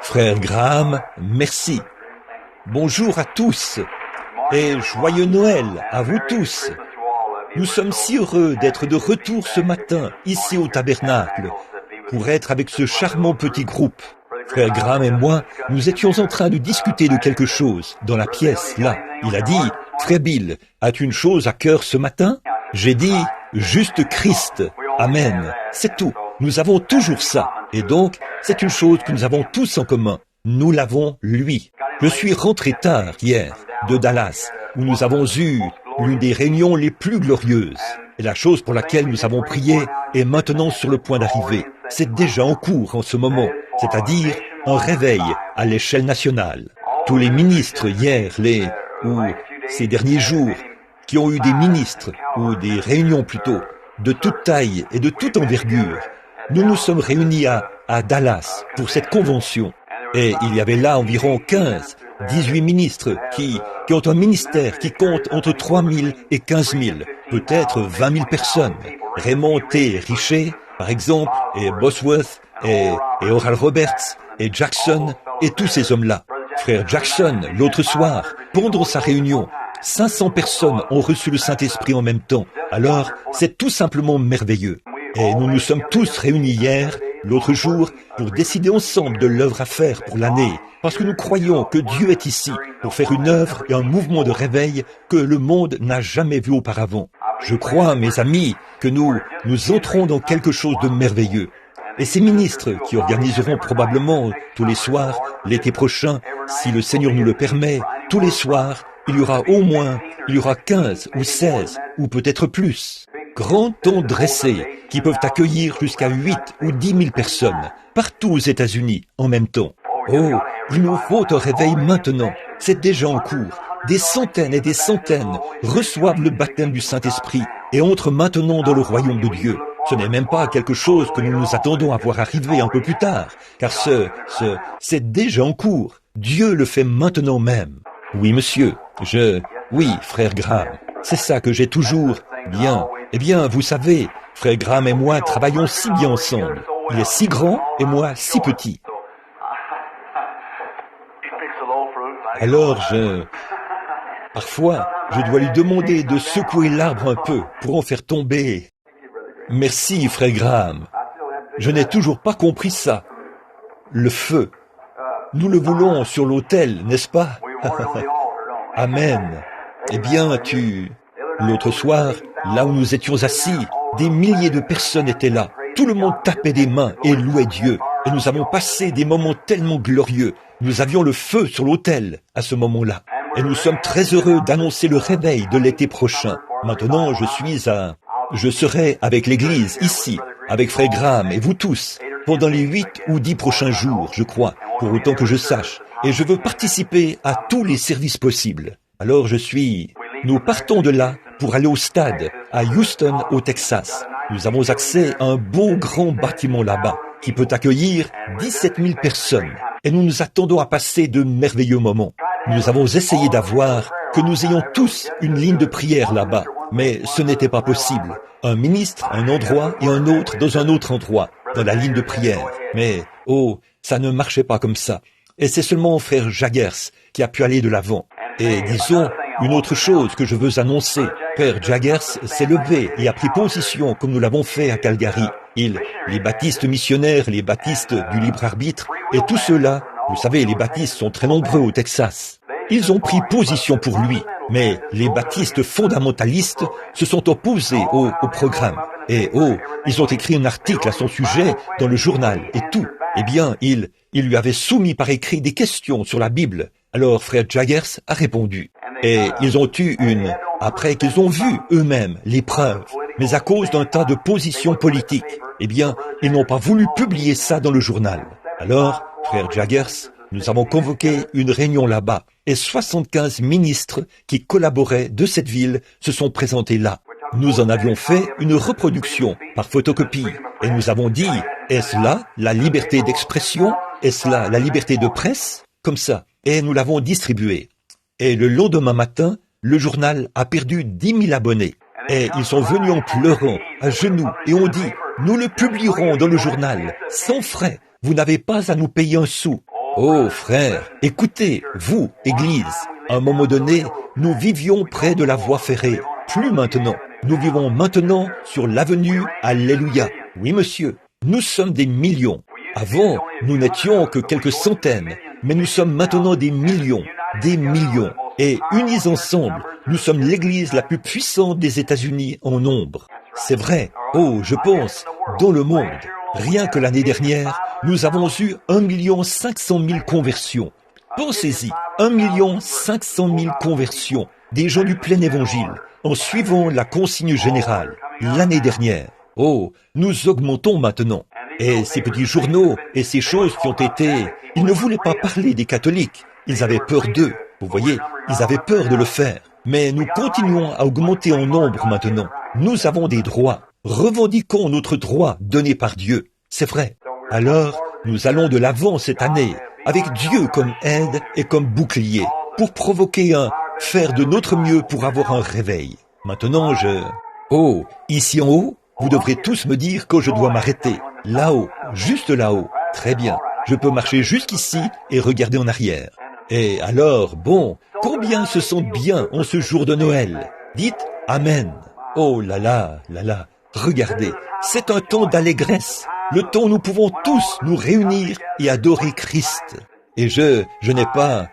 Frère Graham, merci. Bonjour à tous et joyeux Noël à vous tous. Nous sommes si heureux d'être de retour ce matin ici au tabernacle pour être avec ce charmant petit groupe. Frère Graham et moi, nous étions en train de discuter de quelque chose dans la pièce, là. Il a dit, « Frère Bill, as-tu une chose à cœur ce matin ?» J'ai dit, « Juste Christ. Amen. » C'est tout. Nous avons toujours ça. Et donc, c'est une chose que nous avons tous en commun. Nous l'avons, lui. Je suis rentré tard hier de Dallas, où nous avons eu l'une des réunions les plus glorieuses. Et la chose pour laquelle nous avons prié est maintenant sur le point d'arriver. C'est déjà en cours en ce moment, c'est-à-dire un réveil à l'échelle nationale. Tous les ministres hier, ou ces derniers jours, qui ont eu des ministres, ou des réunions plutôt, de toute taille et de toute envergure, nous nous sommes réunis à Dallas pour cette convention. Et il y avait là environ 18 ministres qui ont un ministère qui compte entre 3 000 et 15 000, peut-être 20 000 personnes. Raymond T. Richer, par exemple, et Bosworth, et Oral Roberts, et Jackson, et tous ces hommes-là. Frère Jackson, l'autre soir, pendant sa réunion, 500 personnes ont reçu le Saint-Esprit en même temps. Alors, c'est tout simplement merveilleux. Et nous nous sommes tous réunis hier, l'autre jour, pour décider ensemble de l'œuvre à faire pour l'année, parce que nous croyons que Dieu est ici pour faire une œuvre et un mouvement de réveil que le monde n'a jamais vu auparavant. Je crois, mes amis, que nous entrons dans quelque chose de merveilleux. Et ces ministres qui organiseront probablement tous les soirs, l'été prochain, si le Seigneur nous le permet, tous les soirs, il y aura 15 ou 16 ou peut-être plus. Grands tents dressés qui peuvent accueillir jusqu'à 8 ou 10 000 personnes, partout aux États-Unis, en même temps. Oh, il nous faut un réveil maintenant. C'est déjà en cours. Des centaines et des centaines reçoivent le baptême du Saint-Esprit et entrent maintenant dans le royaume de Dieu. Ce n'est même pas quelque chose que nous nous attendons à voir arriver un peu plus tard, car c'est déjà en cours. Dieu le fait maintenant même. Oui, monsieur, oui, frère Graham, c'est ça que j'ai toujours bien. Eh bien, vous savez, frère Graham et moi travaillons si bien ensemble. Il est si grand et moi si petit. Alors parfois, je dois lui demander de secouer l'arbre un peu pour en faire tomber. Merci, frère Graham. Je n'ai toujours pas compris ça. Le feu. Nous le voulons sur l'autel, n'est-ce pas? Amen. Eh bien, L'autre soir, là où nous étions assis, des milliers de personnes étaient là. Tout le monde tapait des mains et louait Dieu. Et nous avons passé des moments tellement glorieux. Nous avions le feu sur l'autel à ce moment-là. Et nous sommes très heureux d'annoncer le réveil de l'été prochain. Maintenant, je serai avec l'église ici, avec frère Graham et vous tous, pendant les 8 ou 10 prochains jours, je crois, pour autant que je sache. Et je veux participer à tous les services possibles. Alors nous partons de là pour aller au stade, à Houston, au Texas. Nous avons accès à un beau grand bâtiment là-bas, qui peut accueillir 17 000 personnes. Et nous nous attendons à passer de merveilleux moments. Nous avons essayé que nous ayons tous une ligne de prière là-bas, mais ce n'était pas possible. Un ministre, un endroit et un autre dans un autre endroit, dans la ligne de prière. Mais, ça ne marchait pas comme ça. Et c'est seulement frère Jaggers qui a pu aller de l'avant. Et disons, une autre chose que je veux annoncer, Père Jaggers s'est levé et a pris position comme nous l'avons fait à Calgary. Les baptistes missionnaires, les baptistes du libre arbitre, et tous ceux-là, vous savez, les baptistes sont très nombreux au Texas. Ils ont pris position pour lui, mais les baptistes fondamentalistes se sont opposés au programme. Et ils ont écrit un article à son sujet dans le journal et tout. Eh bien, ils lui avaient soumis par écrit des questions sur la Bible. Alors frère Jaggers a répondu. Et ils ont eu après qu'ils ont vu eux-mêmes les preuves. Mais à cause d'un tas de positions politiques, eh bien, ils n'ont pas voulu publier ça dans le journal. Alors, frère Jaggers, nous avons convoqué une réunion là-bas. Et 75 ministres qui collaboraient de cette ville se sont présentés là. Nous en avions fait une reproduction par photocopie. Et nous avons dit, est-ce là la liberté d'expression? Est-ce là la liberté de presse? Comme ça. Et nous l'avons distribué. Et le lendemain matin, le journal a perdu 10 000 abonnés. Et ils sont venus en pleurant, à genoux, et ont dit, nous le publierons dans le journal, sans frais. Vous n'avez pas à nous payer un sou. Oh frère, écoutez, vous, Église, à un moment donné, nous vivions près de la voie ferrée. Plus maintenant. Nous vivons maintenant sur l'avenue Alléluia. Oui, monsieur. Nous sommes des millions. Avant, nous n'étions que quelques centaines, mais nous sommes maintenant des millions. Et unis ensemble, nous sommes l'église la plus puissante des États-Unis en nombre. C'est vrai. Oh, je pense, dans le monde. Rien que l'année dernière, nous avons eu 1 500 000 conversions. Pensez-y, 1 500 000 conversions, des gens du plein évangile, en suivant la consigne générale, l'année dernière. Oh, nous augmentons maintenant. Et ces petits journaux et ces choses qui ont été... Ils ne voulaient pas parler des catholiques. Ils avaient peur d'eux. Vous voyez, ils avaient peur de le faire. Mais nous continuons à augmenter en nombre maintenant. Nous avons des droits. Revendiquons notre droit donné par Dieu. C'est vrai. Alors, nous allons de l'avant cette année, avec Dieu comme aide et comme bouclier, pour provoquer faire de notre mieux pour avoir un réveil. Maintenant, Oh, ici en haut, vous devrez tous me dire quand je dois m'arrêter. Là-haut, juste là-haut. Très bien. Je peux marcher jusqu'ici et regarder en arrière. Et alors, bon, combien se sentent bien en ce jour de Noël? Dites Amen. Oh là là, regardez, c'est un temps d'allégresse, le temps où nous pouvons tous nous réunir et adorer Christ. Et je n'ai pas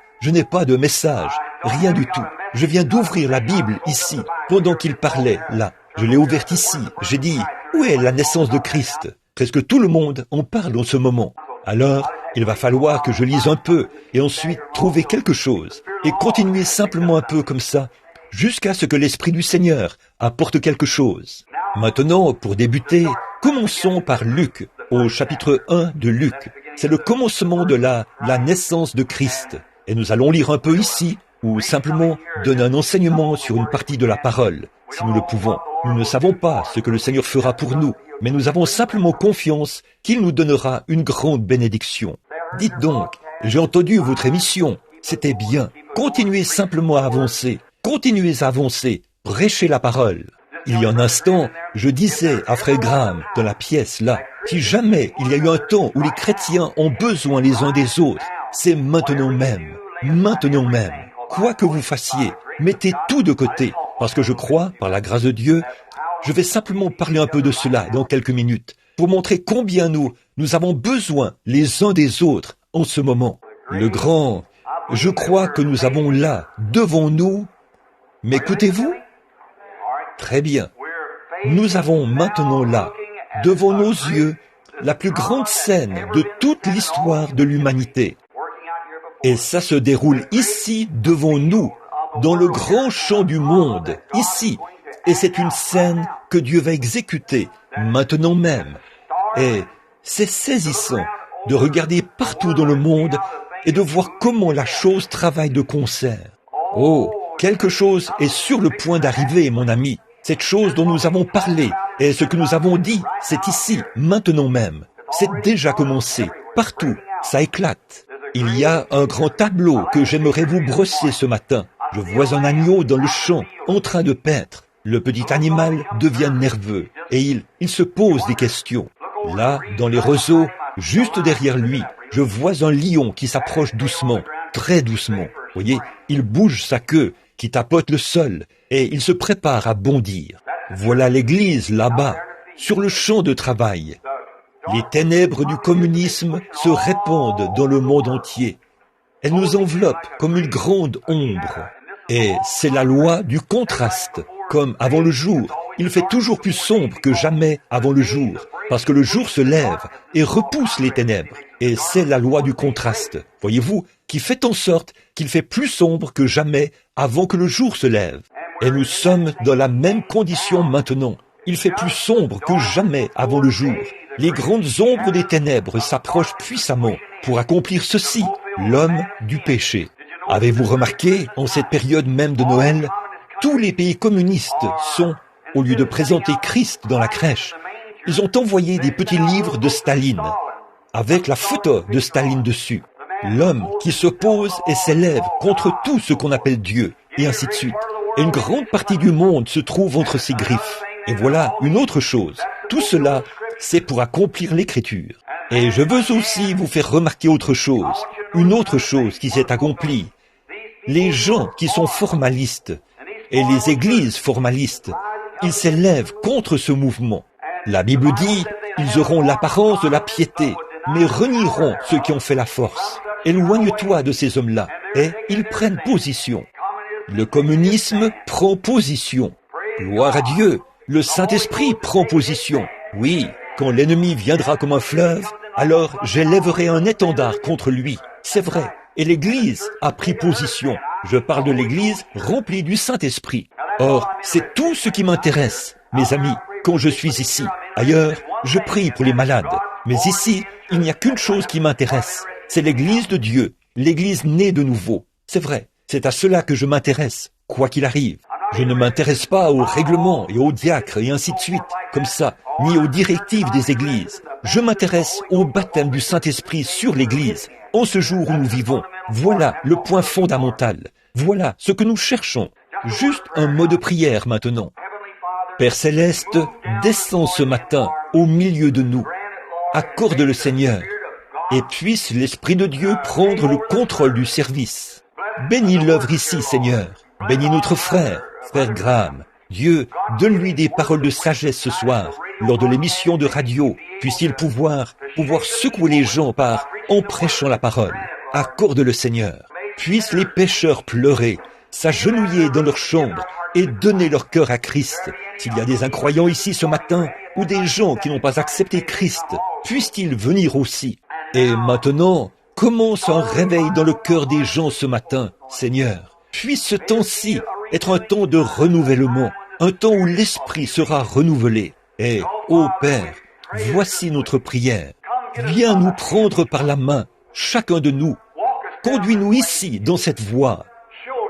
de message, rien du tout. Je viens d'ouvrir la Bible ici, pendant qu'il parlait, là. Je l'ai ouverte ici, j'ai dit, où est la naissance de Christ? Presque tout le monde en parle en ce moment. Alors, il va falloir que je lise un peu, et ensuite trouver quelque chose, et continuer simplement un peu comme ça, jusqu'à ce que l'Esprit du Seigneur apporte quelque chose. Maintenant, pour débuter, commençons par Luc, au chapitre 1 de Luc. C'est le commencement de la naissance de Christ. Et nous allons lire un peu ici, ou simplement donner un enseignement sur une partie de la parole, si nous le pouvons. Nous ne savons pas ce que le Seigneur fera pour nous, mais nous avons simplement confiance qu'il nous donnera une grande bénédiction. Dites donc, j'ai entendu votre émission, c'était bien. Continuez simplement à avancer. Continuez à avancer, prêchez la parole. Il y a un instant, je disais à Frère Graham, dans la pièce là, si jamais il y a eu un temps où les chrétiens ont besoin les uns des autres, c'est maintenant même. Maintenant même. Quoi que vous fassiez, mettez tout de côté, parce que je crois, par la grâce de Dieu, je vais simplement parler un peu de cela dans quelques minutes, pour montrer combien nous avons besoin les uns des autres en ce moment. Le grand, je crois que nous avons là, devant nous, m'écoutez-vous? Très bien. Nous avons maintenant là, devant nos yeux, la plus grande scène de toute l'histoire de l'humanité. Et ça se déroule ici, devant nous, dans le grand champ du monde, ici. Et c'est une scène que Dieu va exécuter, maintenant même. Et c'est saisissant de regarder partout dans le monde et de voir comment la chose travaille de concert. Oh, quelque chose est sur le point d'arriver, mon ami. Cette chose dont nous avons parlé et ce que nous avons dit, c'est ici, maintenant même. C'est déjà commencé. Partout, ça éclate. Il y a un grand tableau que j'aimerais vous brosser ce matin. Je vois un agneau dans le champ, en train de paître. Le petit animal devient nerveux et il se pose des questions. Là, dans les roseaux, juste derrière lui, je vois un lion qui s'approche doucement, très doucement. Voyez, il bouge sa queue, qui tapote le sol, et il se prépare à bondir. Voilà l'église là-bas, sur le champ de travail. Les ténèbres du communisme se répandent dans le monde entier. Elles nous enveloppent comme une grande ombre. Et c'est la loi du contraste. Comme avant le jour, il fait toujours plus sombre que jamais avant le jour, parce que le jour se lève et repousse les ténèbres. Et c'est la loi du contraste, voyez-vous, qui fait en sorte qu'il fait plus sombre que jamais avant que le jour se lève. Et nous sommes dans la même condition maintenant. Il fait plus sombre que jamais avant le jour. Les grandes ombres des ténèbres s'approchent puissamment pour accomplir ceci, l'homme du péché. Avez-vous remarqué, en cette période même de Noël, tous les pays communistes sont, au lieu de présenter Christ dans la crèche, ils ont envoyé des petits livres de Staline, avec la photo de Staline dessus. L'homme qui s'oppose et s'élève contre tout ce qu'on appelle Dieu, et ainsi de suite. Et une grande partie du monde se trouve entre ses griffes. Et voilà une autre chose. Tout cela, c'est pour accomplir l'écriture. Et je veux aussi vous faire remarquer autre chose. une autre chose qui s'est accomplie. Les gens qui sont formalistes et les églises formalistes, ils s'élèvent contre ce mouvement. La Bible dit, ils auront l'apparence de la piété, mais renieront ceux qui ont fait la force. Éloigne-toi de ces hommes-là, et ils prennent position. Le communisme prend position. Gloire à Dieu, le Saint-Esprit prend position. Oui, quand l'ennemi viendra comme un fleuve, alors j'élèverai un étendard contre lui. C'est vrai, et l'Église a pris position. Je parle de l'Église remplie du Saint-Esprit. Or, c'est tout ce qui m'intéresse, mes amis, quand je suis ici. Ailleurs, je prie pour les malades. Mais ici, il n'y a qu'une chose qui m'intéresse. C'est l'Église de Dieu, l'Église née de nouveau. C'est vrai, c'est à cela que je m'intéresse, quoi qu'il arrive. Je ne m'intéresse pas aux règlements et aux diacres et ainsi de suite, comme ça, ni aux directives des églises. Je m'intéresse au baptême du Saint-Esprit sur l'Église, en ce jour où nous vivons. Voilà le point fondamental. Voilà ce que nous cherchons. Juste un mot de prière maintenant. Père Céleste, descends ce matin au milieu de nous. Accorde le Seigneur, et puisse l'Esprit de Dieu prendre le contrôle du service. Bénis l'œuvre ici, Seigneur. Bénis notre frère Graham. Dieu, donne-lui des paroles de sagesse ce soir, lors de l'émission de radio. Puisse-t-il pouvoir secouer les gens en prêchant la parole. Accorde le Seigneur. Puissent les pécheurs pleurer, s'agenouiller dans leur chambre et donner leur cœur à Christ. S'il y a des incroyants ici ce matin, ou des gens qui n'ont pas accepté Christ, puissent-ils venir aussi. Et maintenant, commence un réveil dans le cœur des gens ce matin, Seigneur. Puisse ce temps-ci être un temps de renouvellement, un temps où l'esprit sera renouvelé. Et, ô Père, voici notre prière. Viens nous prendre par la main, chacun de nous. Conduis-nous ici, dans cette voie.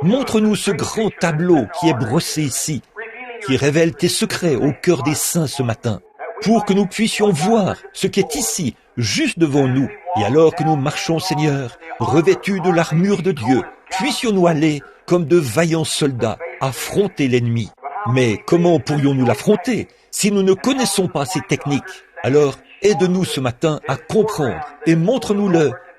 Montre-nous ce grand tableau qui est brossé ici, qui révèle tes secrets au cœur des saints ce matin, pour que nous puissions voir ce qui est ici, juste devant nous. Et alors que nous marchons, Seigneur, revêtus de l'armure de Dieu, puissions-nous aller comme de vaillants soldats, affronter l'ennemi. Mais comment pourrions-nous l'affronter si nous ne connaissons pas ces techniques? Alors, aide-nous ce matin à comprendre et montre-nous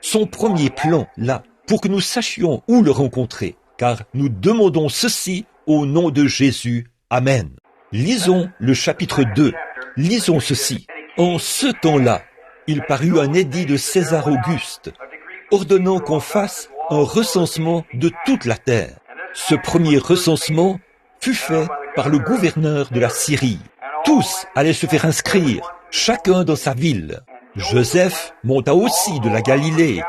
son premier plan, là, pour que nous sachions où le rencontrer. Car nous demandons ceci au nom de Jésus. Amen. Lisons le chapitre 2. Lisons ceci. En ce temps-là, il parut un édit de César Auguste, ordonnant qu'on fasse un recensement de toute la terre. Ce premier recensement fut fait par le gouverneur de la Syrie. Tous allaient se faire inscrire, chacun dans sa ville. Joseph monta aussi de la Galilée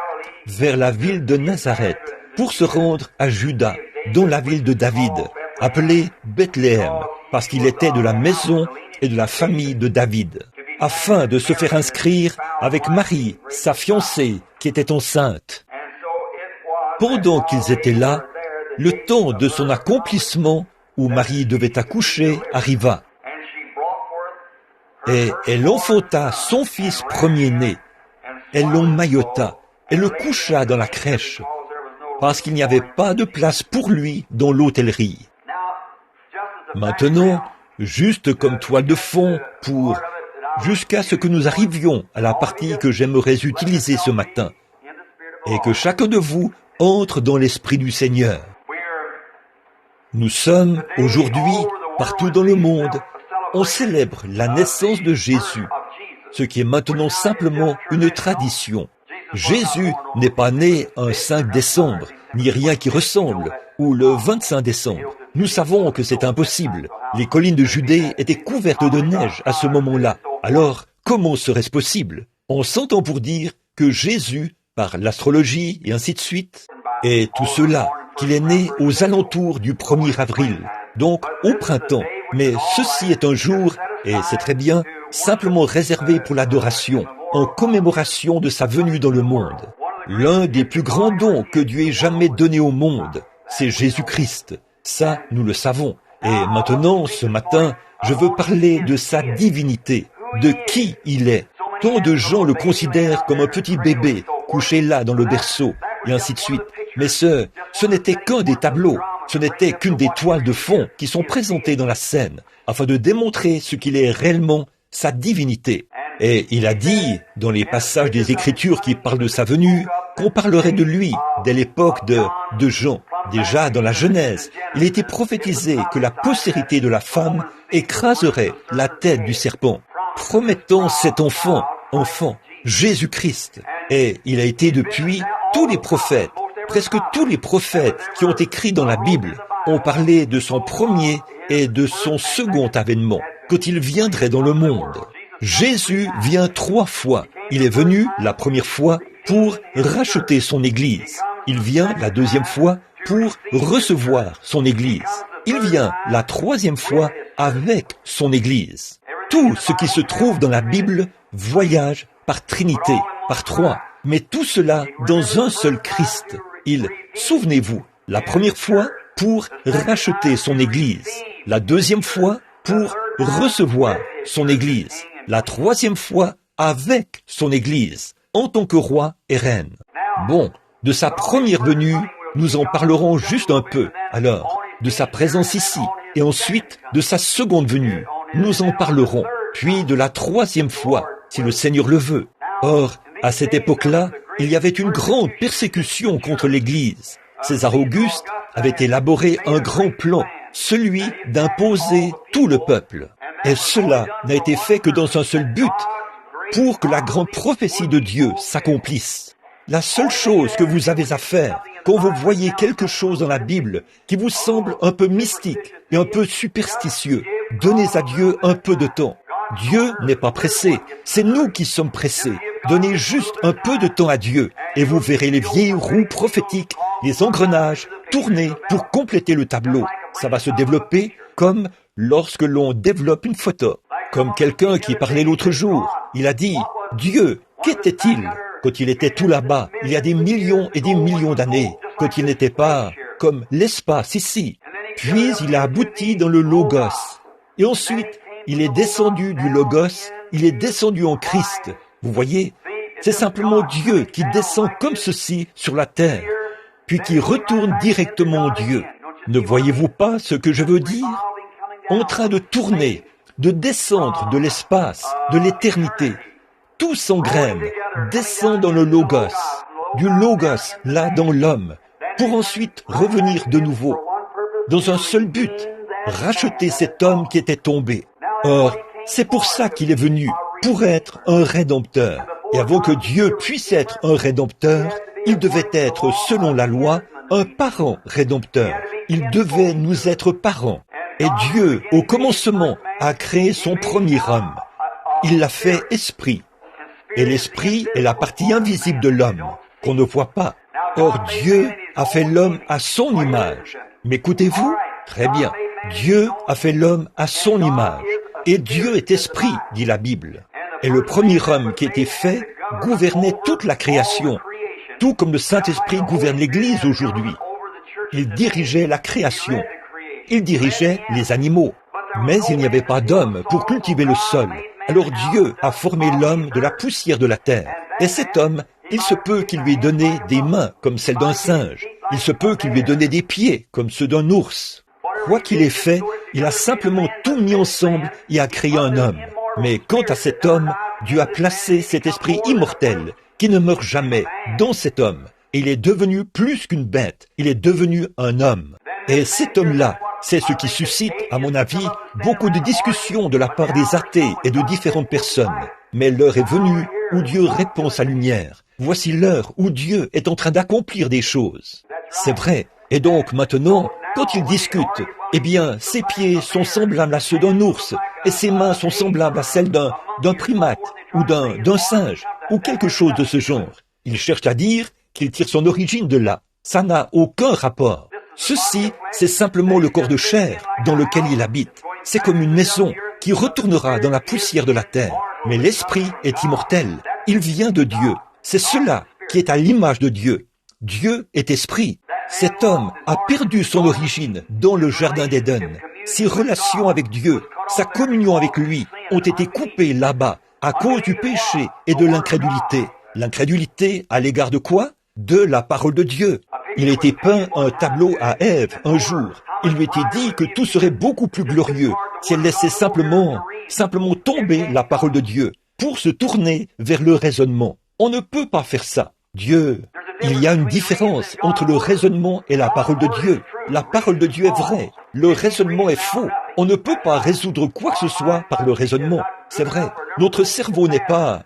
vers la ville de Nazareth pour se rendre à Juda, dans la ville de David, appelée Bethléem, parce qu'il était de la maison et de la famille de David, afin de se faire inscrire avec Marie, sa fiancée, qui était enceinte. Pendant qu'ils étaient là, le temps de son accomplissement, où Marie devait accoucher, arriva. Et elle enfanta son fils premier-né. Elle l'emmaillota et le coucha dans la crèche, parce qu'il n'y avait pas de place pour lui dans l'hôtellerie. Maintenant, juste comme toile de fond jusqu'à ce que nous arrivions à la partie que j'aimerais utiliser ce matin, et que chacun de vous entre dans l'esprit du Seigneur. Nous sommes aujourd'hui, partout dans le monde, on célèbre la naissance de Jésus, ce qui est maintenant simplement une tradition. Jésus n'est pas né un 5 décembre, ni rien qui ressemble, ou le 25 décembre. Nous savons que c'est impossible. Les collines de Judée étaient couvertes de neige à ce moment-là. Alors, comment serait-ce possible? On s'entend pour dire que Jésus, par l'astrologie et ainsi de suite, et tout cela, qu'il est né aux alentours du 1er avril, donc au printemps. Mais ceci est un jour, et c'est très bien, simplement réservé pour l'adoration, en commémoration de sa venue dans le monde. L'un des plus grands dons que Dieu ait jamais donné au monde, c'est Jésus-Christ. Ça, nous le savons. Et maintenant, ce matin, je veux parler de sa divinité, de qui il est. Tant de gens le considèrent comme un petit bébé, couché là dans le berceau, et ainsi de suite. Mais ce n'était qu'un des tableaux, ce n'était qu'une des toiles de fond qui sont présentées dans la scène, afin de démontrer ce qu'il est réellement, sa divinité. Et il a dit, dans les passages des Écritures qui parlent de sa venue, qu'on parlerait de lui dès l'époque de Jean. Déjà dans la Genèse, il était prophétisé que la postérité de la femme écraserait la tête du serpent, promettant cet enfant, Jésus-Christ. Et il a été depuis tous les prophètes, presque tous les prophètes qui ont écrit dans la Bible ont parlé de son premier et de son second avènement, quand il viendrait dans le monde. Jésus vient 3 fois. Il est venu la première fois pour racheter son Église. Il vient la deuxième fois pour recevoir son Église. Il vient la 3e fois avec son Église. Tout ce qui se trouve dans la Bible voyage par Trinité, par 3, mais tout cela dans un seul Christ. Souvenez-vous, la première fois pour racheter son Église, la 2e fois pour recevoir son Église, la 3e fois avec son Église, en tant que roi et reine. Bon, de sa première venue, nous en parlerons juste un peu, alors, de sa présence ici, et ensuite de sa seconde venue, nous en parlerons, puis de la 3e fois, si le Seigneur le veut. Or, à cette époque-là, il y avait une grande persécution contre l'Église. César Auguste avait élaboré un grand plan, celui d'imposer tout le peuple. Et cela n'a été fait que dans un seul but, pour que la grande prophétie de Dieu s'accomplisse. La seule chose que vous avez à faire, quand vous voyez quelque chose dans la Bible qui vous semble un peu mystique et un peu superstitieux, donnez à Dieu un peu de temps. Dieu n'est pas pressé, c'est nous qui sommes pressés. Donnez juste un peu de temps à Dieu et vous verrez les vieilles roues prophétiques, les engrenages tourner pour compléter le tableau. Ça va se développer comme lorsque l'on développe une photo. Comme quelqu'un qui parlait l'autre jour, il a dit « Dieu, qu'était-il quand il était tout là-bas, il y a des millions et des millions d'années, quand il n'était pas comme l'espace ici. Puis il a abouti dans le Logos. Et ensuite, il est descendu du Logos, il est descendu en Christ. Vous voyez, c'est simplement Dieu qui descend comme ceci sur la terre, puis qui retourne directement en Dieu. Ne voyez-vous pas ce que je veux dire? En train de tourner, de descendre de l'espace, de l'éternité. Tout s'engraine, descend dans le Logos, du Logos là dans l'homme, pour ensuite revenir de nouveau, dans un seul but, racheter cet homme qui était tombé. Or, c'est pour ça qu'il est venu, pour être un rédempteur. Et avant que Dieu puisse être un rédempteur, il devait être, selon la loi, un parent rédempteur. Il devait nous être parents. Et Dieu, au commencement, a créé son premier homme. Il l'a fait esprit. Et l'esprit est la partie invisible de l'homme, qu'on ne voit pas. Or, Dieu a fait l'homme à son image. M'écoutez-vous? Très bien. Dieu a fait l'homme à son image. Et Dieu est esprit, dit la Bible. Et le premier homme qui était fait gouvernait toute la création, tout comme le Saint-Esprit gouverne l'Église aujourd'hui. Il dirigeait la création. Il dirigeait les animaux. Mais il n'y avait pas d'homme pour cultiver le sol. Alors Dieu a formé l'homme de la poussière de la terre. Et cet homme, il se peut qu'il lui ait donné des mains comme celles d'un singe. Il se peut qu'il lui ait donné des pieds comme ceux d'un ours. Quoi qu'il ait fait, il a simplement tout mis ensemble et a créé un homme. Mais quant à cet homme, Dieu a placé cet esprit immortel qui ne meurt jamais dans cet homme. Et il est devenu plus qu'une bête. Il est devenu un homme. Et cet homme-là, c'est ce qui suscite, à mon avis, beaucoup de discussions de la part des athées et de différentes personnes. Mais l'heure est venue où Dieu répand sa lumière. Voici l'heure où Dieu est en train d'accomplir des choses. C'est vrai. Et donc maintenant, quand il discute, eh bien, ses pieds sont semblables à ceux d'un ours, et ses mains sont semblables à celles d'un primate, ou d'un singe, ou quelque chose de ce genre. Il cherche à dire qu'il tire son origine de là. Ça n'a aucun rapport. Ceci, c'est simplement le corps de chair dans lequel il habite. C'est comme une maison qui retournera dans la poussière de la terre. Mais l'esprit est immortel. Il vient de Dieu. C'est cela qui est à l'image de Dieu. Dieu est esprit. Cet homme a perdu son origine dans le jardin d'Éden. Ses relations avec Dieu, sa communion avec lui ont été coupées là-bas à cause du péché et de l'incrédulité. L'incrédulité à l'égard de quoi? De la parole de Dieu. Il a été peint un tableau à Ève un jour. Il lui était dit que tout serait beaucoup plus glorieux si elle laissait simplement tomber la parole de Dieu pour se tourner vers le raisonnement. On ne peut pas faire ça. Dieu Il y a une différence entre le raisonnement et la parole de Dieu. La parole de Dieu est vraie. Le raisonnement est faux. On ne peut pas résoudre quoi que ce soit par le raisonnement. C'est vrai. Notre cerveau n'est pas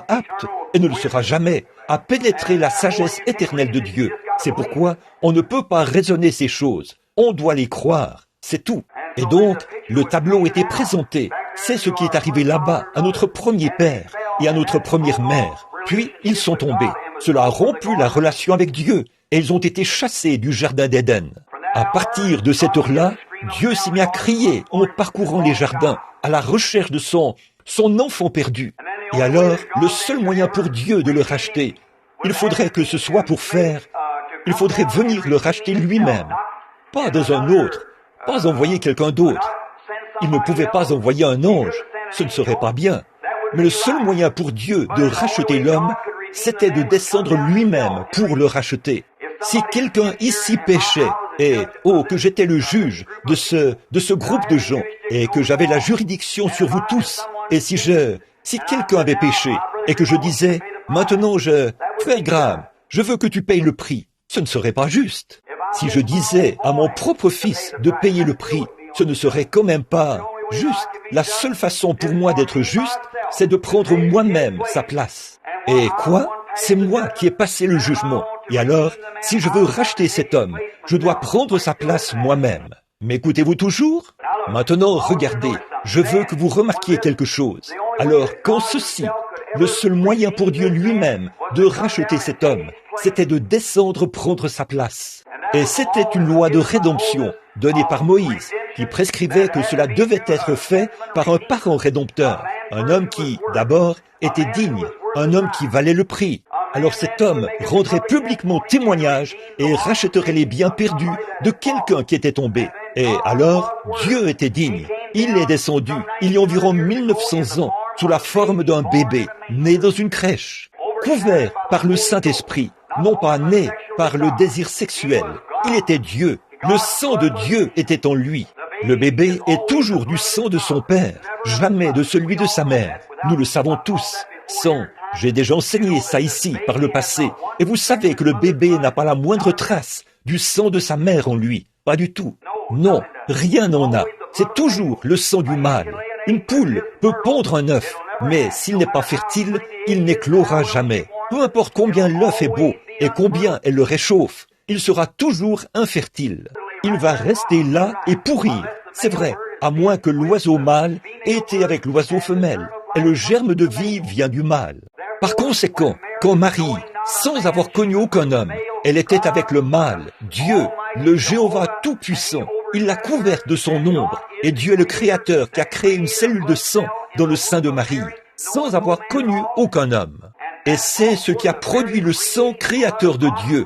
apte, et ne le sera jamais, à pénétrer la sagesse éternelle de Dieu. C'est pourquoi on ne peut pas raisonner ces choses. On doit les croire. C'est tout. Et donc, le tableau était présenté. C'est ce qui est arrivé là-bas, à notre premier père et à notre première mère. Puis, ils sont tombés. Cela a rompu la relation avec Dieu, et ils ont été chassés du jardin d'Éden. À partir de cette heure-là, Dieu s'est mis à crier en parcourant les jardins, à la recherche de son enfant perdu. Et alors, le seul moyen pour Dieu de le racheter, il faudrait que ce soit il faudrait venir le racheter lui-même. Pas dans un autre, pas envoyer quelqu'un d'autre. Il ne pouvait pas envoyer un ange, ce ne serait pas bien. Mais le seul moyen pour Dieu de racheter l'homme, c'était de descendre lui-même pour le racheter. Si quelqu'un ici péchait, et que j'étais le juge de ce groupe de gens, et que j'avais la juridiction sur vous tous, et si quelqu'un avait péché, et que je disais, maintenant frère Graham, je veux que tu payes le prix, ce ne serait pas juste. Si je disais à mon propre fils de payer le prix, ce ne serait quand même pas juste. La seule façon pour moi d'être juste, c'est de prendre moi-même sa place. Et quoi? C'est moi qui ai passé le jugement. Et alors, si je veux racheter cet homme, je dois prendre sa place moi-même. M'écoutez-vous toujours? Maintenant, regardez, je veux que vous remarquiez quelque chose. Alors, quand ceci, le seul moyen pour Dieu lui-même de racheter cet homme, c'était de descendre prendre sa place. Et c'était une loi de rédemption donnée par Moïse, qui prescrivait que cela devait être fait par un parent rédempteur, un homme qui, d'abord, était digne, un homme qui valait le prix. Alors cet homme rendrait publiquement témoignage et rachèterait les biens perdus de quelqu'un qui était tombé. Et alors, Dieu était digne. Il est descendu, il y a environ 1900 ans, sous la forme d'un bébé, né dans une crèche, couvert par le Saint-Esprit, non pas né par le désir sexuel. Il était Dieu. Le sang de Dieu était en lui. Le bébé est toujours du sang de son père, jamais de celui de sa mère. Nous le savons tous. J'ai déjà enseigné ça ici, par le passé, et vous savez que le bébé n'a pas la moindre trace du sang de sa mère en lui. Pas du tout. Non, rien n'en a. C'est toujours le sang du mâle. Une poule peut pondre un œuf, mais s'il n'est pas fertile, il n'éclora jamais. Peu importe combien l'œuf est beau et combien elle le réchauffe, il sera toujours infertile. Il va rester là et pourrir. C'est vrai, à moins que l'oiseau mâle ait été avec l'oiseau femelle. Et le germe de vie vient du mâle. Par conséquent, quand Marie, sans avoir connu aucun homme, elle était avec le mâle, Dieu, le Jéhovah Tout-Puissant, il l'a couverte de son ombre, et Dieu est le Créateur qui a créé une cellule de sang dans le sein de Marie, sans avoir connu aucun homme. Et c'est ce qui a produit le sang créateur de Dieu,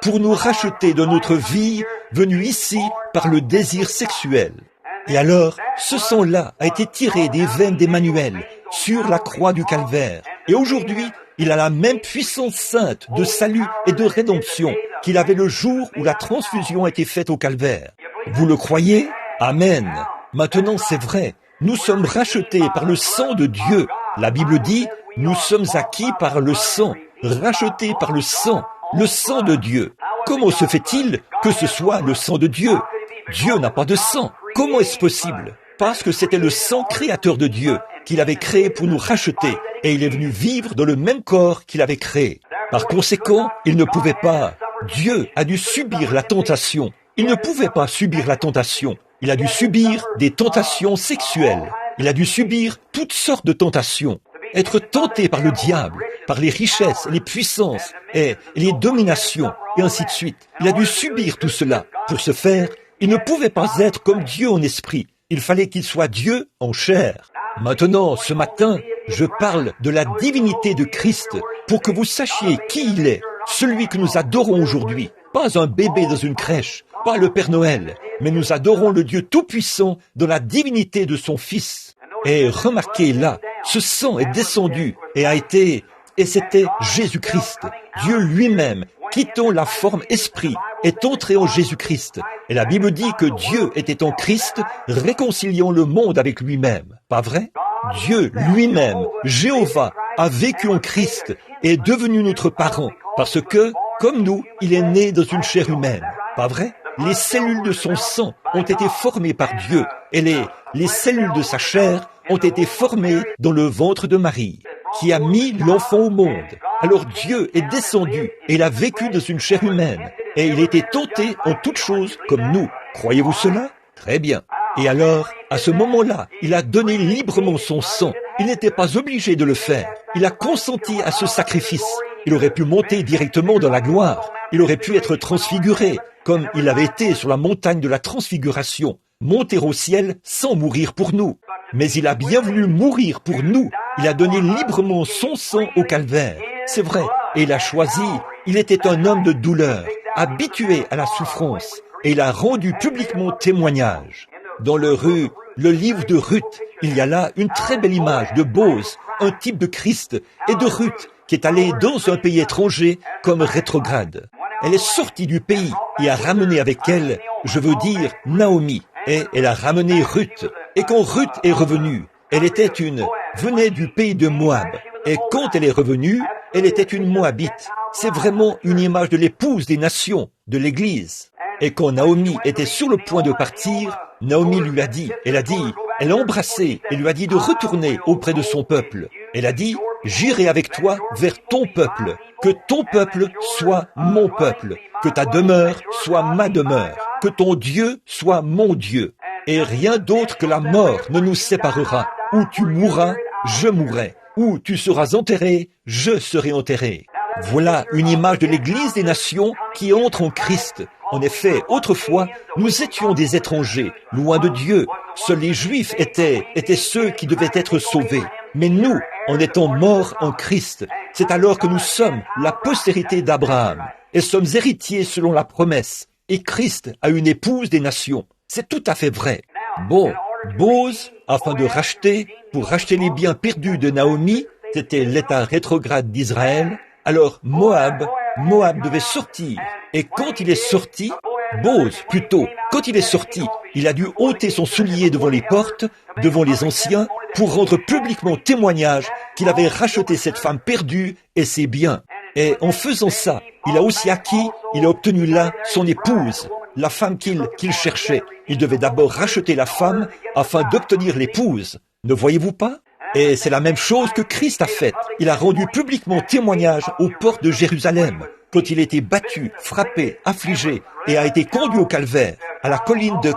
pour nous racheter de notre vie venue ici par le désir sexuel. Et alors, ce sang-là a été tiré des veines d'Emmanuel sur la croix du Calvaire. Et aujourd'hui, il a la même puissance sainte de salut et de rédemption qu'il avait le jour où la transfusion a été faite au Calvaire. Vous le croyez? Amen. Maintenant, c'est vrai. Nous sommes rachetés par le sang de Dieu. La Bible dit, nous sommes acquis par le sang, rachetés par le sang de Dieu. Comment se fait-il que ce soit le sang de Dieu? Dieu n'a pas de sang. Comment est-ce possible? Parce que c'était le sang créateur de Dieu qu'il avait créé pour nous racheter, et il est venu vivre dans le même corps qu'il avait créé. Par conséquent, il ne pouvait pas. Dieu a dû subir la tentation. Il ne pouvait pas subir la tentation. Il a dû subir des tentations sexuelles. Il a dû subir toutes sortes de tentations. Être tenté par le diable, par les richesses, les puissances et les dominations, et ainsi de suite. Il a dû subir tout cela. Pour ce faire, il ne pouvait pas être comme Dieu en esprit. Il fallait qu'il soit Dieu en chair. Maintenant, ce matin, je parle de la divinité de Christ pour que vous sachiez qui il est, celui que nous adorons aujourd'hui. Pas un bébé dans une crèche, pas le Père Noël, mais nous adorons le Dieu Tout-Puissant dans la divinité de son Fils. Et remarquez là, ce sang est descendu et c'était Jésus-Christ, Dieu lui-même, quittant la forme esprit, est entré en Jésus-Christ. Et la Bible dit que Dieu était en Christ, réconciliant le monde avec lui-même. Pas vrai? Dieu lui-même, Jéhovah, a vécu en Christ et est devenu notre parent parce que, comme nous, il est né dans une chair humaine. Pas vrai? Les cellules de son sang ont été formées par Dieu et les cellules de sa chair ont été formées dans le ventre de Marie, qui a mis l'enfant au monde. Alors Dieu est descendu et il a vécu dans une chair humaine et il était tenté en toutes choses comme nous. Croyez-vous cela? Très bien. Et alors, à ce moment-là, il a donné librement son sang. Il n'était pas obligé de le faire. Il a consenti à ce sacrifice. Il aurait pu monter directement dans la gloire. Il aurait pu être transfiguré, comme il avait été sur la montagne de la transfiguration, monter au ciel sans mourir pour nous. Mais il a bien voulu mourir pour nous. Il a donné librement son sang au calvaire. C'est vrai. Et il a choisi. Il était un homme de douleur, habitué à la souffrance. Et il a rendu publiquement témoignage. Dans le livre de Ruth, il y a là une très belle image de Boz, un type de Christ, et de Ruth, qui est allée dans un pays étranger comme rétrograde. Elle est sortie du pays et a ramené avec elle, je veux dire, Naomi. Et elle a ramené Ruth. Et quand Ruth est revenue, venait du pays de Moab. Et quand elle est revenue, elle était une Moabite. C'est vraiment une image de l'épouse des nations, de l'Église. Et quand Naomi était sur le point de partir, Naomi lui a dit, elle a embrassé et lui a dit de retourner auprès de son peuple. Elle a dit, j'irai avec toi vers ton peuple, que ton peuple soit mon peuple, que ta demeure soit ma demeure, que ton Dieu soit mon Dieu. Et rien d'autre que la mort ne nous séparera. Où tu mourras, je mourrai. Où tu seras enterré, je serai enterré. Voilà une image de l'Église des nations qui entre en Christ. En effet, autrefois, nous étions des étrangers, loin de Dieu. Seuls les Juifs étaient ceux qui devaient être sauvés. Mais nous, en étant morts en Christ, c'est alors que nous sommes la postérité d'Abraham et sommes héritiers selon la promesse. Et Christ a une épouse des nations. C'est tout à fait vrai. Bon, Boz, pour racheter les biens perdus de Naomi, c'était l'état rétrograde d'Israël. Alors Moab devait sortir. Et quand il est sorti, quand il est sorti, il a dû ôter son soulier devant les portes, devant les anciens, pour rendre publiquement témoignage qu'il avait racheté cette femme perdue et ses biens. Et en faisant ça, il a obtenu là son épouse, la femme qu'il cherchait. Il devait d'abord racheter la femme afin d'obtenir l'épouse. Ne voyez-vous pas? Et c'est la même chose que Christ a faite. Il a rendu publiquement témoignage aux portes de Jérusalem, quand il était battu, frappé, affligé, et a été conduit au calvaire, à la colline de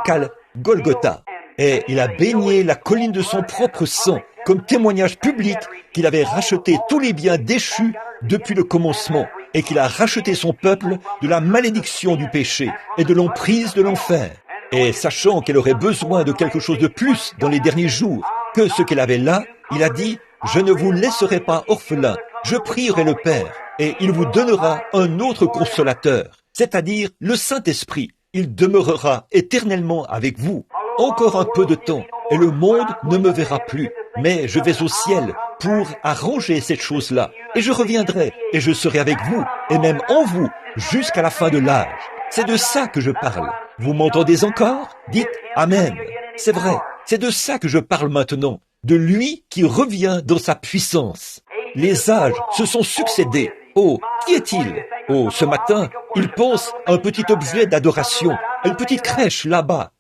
Golgotha. Et il a baigné la colline de son propre sang, comme témoignage public qu'il avait racheté tous les biens déchus depuis le commencement, et qu'il a racheté son peuple de la malédiction du péché et de l'emprise de l'enfer. Et sachant qu'elle aurait besoin de quelque chose de plus dans les derniers jours que ce qu'elle avait là, il a dit, je ne vous laisserai pas orphelin, je prierai le Père, et il vous donnera un autre consolateur, c'est-à-dire le Saint-Esprit. Il demeurera éternellement avec vous. Encore un peu de temps, et le monde ne me verra plus, mais je vais au ciel pour arranger cette chose-là, et je reviendrai, et je serai avec vous, et même en vous, jusqu'à la fin de l'âge. C'est de ça que je parle. Vous m'entendez encore? Dites Amen. C'est vrai, c'est de ça que je parle maintenant, de lui qui revient dans sa puissance. Les âges se sont succédés. Oh, qui est-il? Oh, ce matin, il pense à un petit objet d'adoration, à une petite crèche là-bas,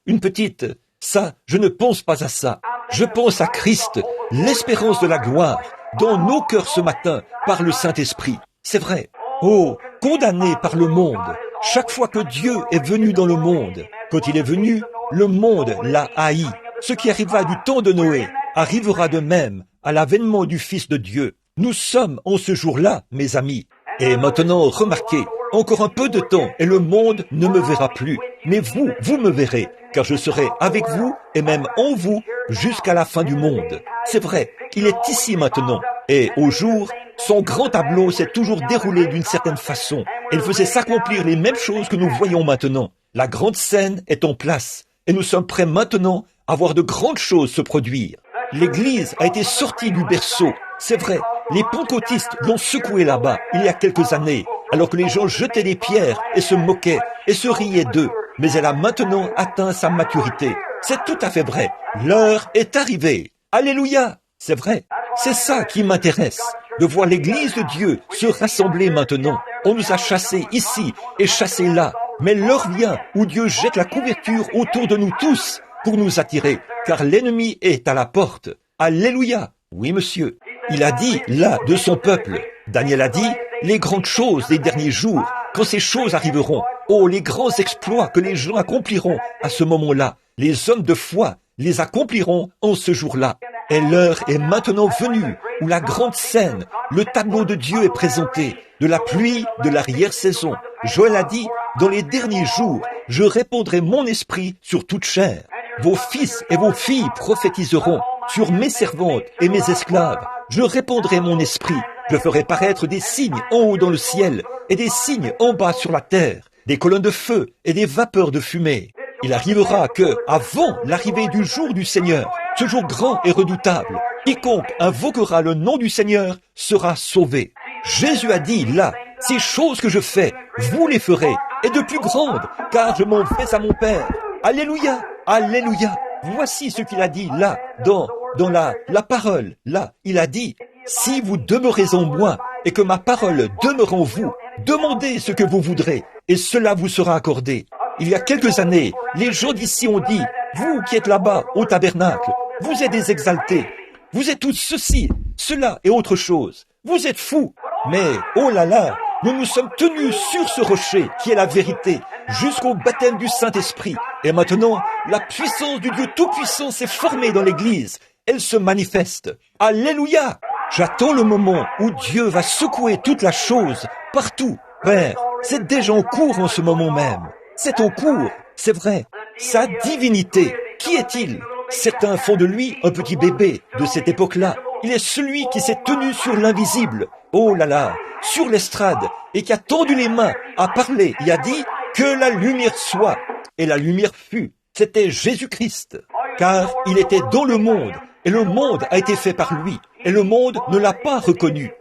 Ça, je ne pense pas à ça. Je pense à Christ, l'espérance de la gloire, dans nos cœurs ce matin, par le Saint-Esprit. C'est vrai. Oh, condamné par le monde. Chaque fois que Dieu est venu dans le monde, quand il est venu, le monde l'a haï. Ce qui arriva du temps de Noé arrivera de même à l'avènement du Fils de Dieu. Nous sommes en ce jour-là, mes amis. Et maintenant, remarquez, encore un peu de temps et le monde ne me verra plus. Mais vous me verrez, car je serai avec vous et même en vous jusqu'à la fin du monde. C'est vrai, il est ici maintenant. Et au jour, son grand tableau s'est toujours déroulé d'une certaine façon. Il faisait s'accomplir les mêmes choses que nous voyons maintenant. La grande scène est en place. Et nous sommes prêts maintenant à voir de grandes choses se produire. L'Église a été sortie du berceau. C'est vrai, les pentecôtistes l'ont secouée là-bas, il y a quelques années, alors que les gens jetaient des pierres et se moquaient et se riaient d'eux. Mais elle a maintenant atteint sa maturité. C'est tout à fait vrai. L'heure est arrivée. Alléluia! C'est vrai, c'est ça qui m'intéresse, de voir l'Église de Dieu se rassembler maintenant. On nous a chassés ici et chassés là, mais l'heure vient où Dieu jette la couverture autour de nous tous pour nous attirer, car l'ennemi est à la porte. Alléluia! Oui, monsieur. Il a dit, là, de son peuple. Daniel a dit, les grandes choses des derniers jours, quand ces choses arriveront, oh, les grands exploits que les gens accompliront à ce moment-là, les hommes de foi les accompliront en ce jour-là. Et l'heure est maintenant venue où la grande scène, le tableau de Dieu est présenté, de la pluie, de l'arrière-saison. Joël a dit, dans les derniers jours, je répandrai mon esprit sur toute chair. Vos fils et vos filles prophétiseront sur mes servantes et mes esclaves. Je répandrai mon esprit. Je ferai paraître des signes en haut dans le ciel et des signes en bas sur la terre, des colonnes de feu et des vapeurs de fumée. Il arrivera que, avant l'arrivée du jour du Seigneur, ce jour grand et redoutable, quiconque invoquera le nom du Seigneur sera sauvé. Jésus a dit là, ces choses que je fais, vous les ferez, et de plus grandes, car je m'en vais à mon Père. Alléluia, alléluia. Voici ce qu'il a dit là, dans la parole. Là, il a dit, si vous demeurez en moi et que ma parole demeure en vous, demandez ce que vous voudrez, et cela vous sera accordé. Il y a quelques années, les gens d'ici ont dit, vous qui êtes là-bas au tabernacle, vous êtes des exaltés, vous êtes tous ceci, cela et autre chose. Vous êtes fous. Mais, oh là là, nous nous sommes tenus sur ce rocher qui est la vérité, jusqu'au baptême du Saint-Esprit. Et maintenant, la puissance du Dieu Tout-Puissant s'est formée dans l'Église. Elle se manifeste. Alléluia! J'attends le moment où Dieu va secouer toute la chose, partout. Père, c'est déjà en cours en ce moment même. C'est en cours, c'est vrai. Sa divinité, qui est-il? Certains font de lui un petit bébé de cette époque-là. Il est celui qui s'est tenu sur l'invisible. Oh là là, sur l'estrade, et qui a tendu les mains, a parlé et a dit que la lumière soit. Et la lumière fut. C'était Jésus-Christ. Car il était dans le monde, et le monde a été fait par lui, et le monde ne l'a pas reconnu.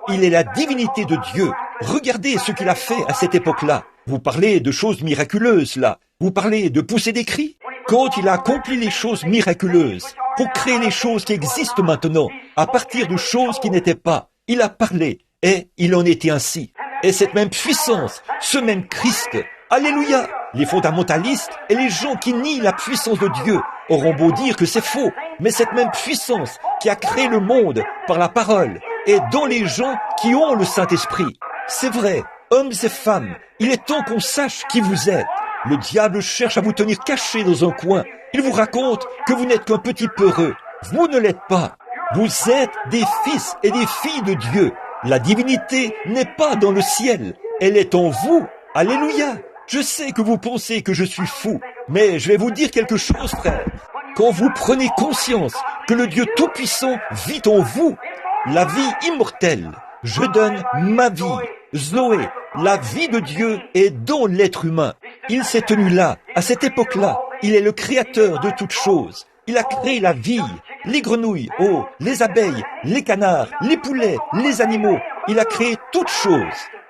Il est la divinité de Dieu. Regardez ce qu'il a fait à cette époque-là. Vous parlez de choses miraculeuses, là. Vous parlez de pousser des cris. Quand il a accompli les choses miraculeuses, pour créer les choses qui existent maintenant, à partir de choses qui n'étaient pas, il a parlé, et il en était ainsi. Et cette même puissance, ce même Christ, alléluia, les fondamentalistes et les gens qui nient la puissance de Dieu auront beau dire que c'est faux, mais cette même puissance qui a créé le monde par la parole est dans les gens qui ont le Saint-Esprit. C'est vrai, hommes et femmes, il est temps qu'on sache qui vous êtes. Le diable cherche à vous tenir cachés dans un coin. Il vous raconte que vous n'êtes qu'un petit peureux. Vous ne l'êtes pas. Vous êtes des fils et des filles de Dieu. La divinité n'est pas dans le ciel. Elle est en vous. Alléluia. Je sais que vous pensez que je suis fou, mais je vais vous dire quelque chose, frère. Quand vous prenez conscience que le Dieu Tout-Puissant vit en vous, la vie immortelle, je donne ma vie. Zoé, la vie de Dieu est dans l'être humain. Il s'est tenu là, à cette époque-là. Il est le créateur de toutes choses. Il a créé la vie, les grenouilles, oh, les abeilles, les canards, les poulets, les animaux. Il a créé toutes choses.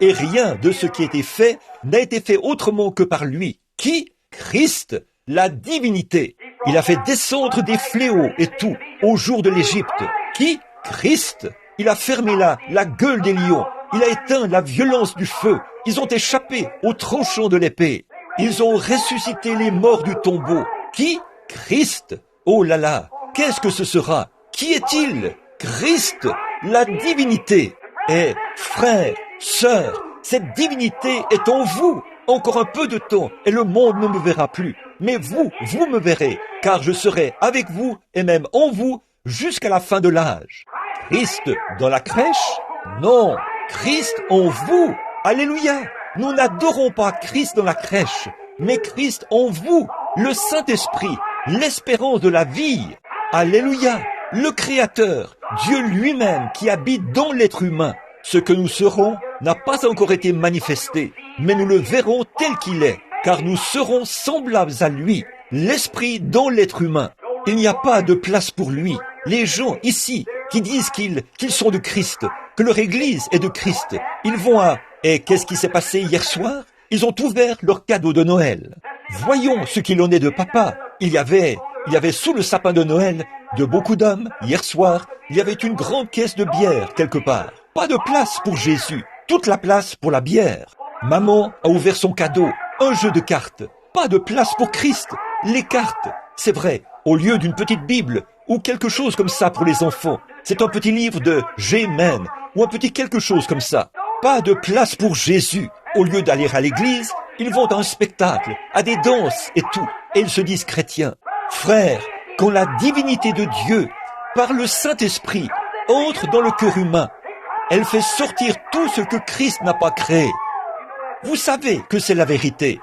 Et rien de ce qui a été fait n'a été fait autrement que par lui. Qui? Christ, la divinité. Il a fait descendre des fléaux et tout au jour de l'Égypte. Qui? Christ. Il a fermé là la gueule des lions. Il a éteint la violence du feu. Ils ont échappé au tranchant de l'épée. Ils ont ressuscité les morts du tombeau. Qui? Christ. Oh là là, qu'est-ce que ce sera? Qui est-il? Christ, la divinité. Et frères, sœurs, cette divinité est en vous. Encore un peu de temps et le monde ne me verra plus. Mais vous me verrez, car je serai avec vous et même en vous jusqu'à la fin de l'âge. Christ dans la crèche? Non, Christ en vous. Alléluia. Nous n'adorons pas Christ dans la crèche, mais Christ en vous, le Saint-Esprit, l'espérance de la vie. Alléluia. Le Créateur, Dieu lui-même qui habite dans l'être humain. Ce que nous serons n'a pas encore été manifesté, mais nous le verrons tel qu'il est, car nous serons semblables à lui, l'Esprit dans l'être humain. Il n'y a pas de place pour lui. Les gens ici qui disent qu'ils sont de Christ, que leur Église est de Christ, ils vont à... Et qu'est-ce qui s'est passé hier soir? Ils ont ouvert leur cadeau de Noël. Voyons ce qu'il en est de papa. Il y avait sous le sapin de Noël de beaucoup d'hommes, hier soir, il y avait une grande caisse de bière quelque part. Pas de place pour Jésus, toute la place pour la bière. Maman a ouvert son cadeau, un jeu de cartes. Pas de place pour Christ, les cartes. C'est vrai, au lieu d'une petite Bible ou quelque chose comme ça pour les enfants, c'est un petit livre de G-Men ou un petit quelque chose comme ça. Pas de place pour Jésus. Au lieu d'aller à l'église, ils vont à un spectacle, à des danses et tout, et ils se disent chrétiens. Frères, quand la divinité de Dieu, par le Saint-Esprit, entre dans le cœur humain, elle fait sortir tout ce que Christ n'a pas créé. Vous savez que c'est la vérité.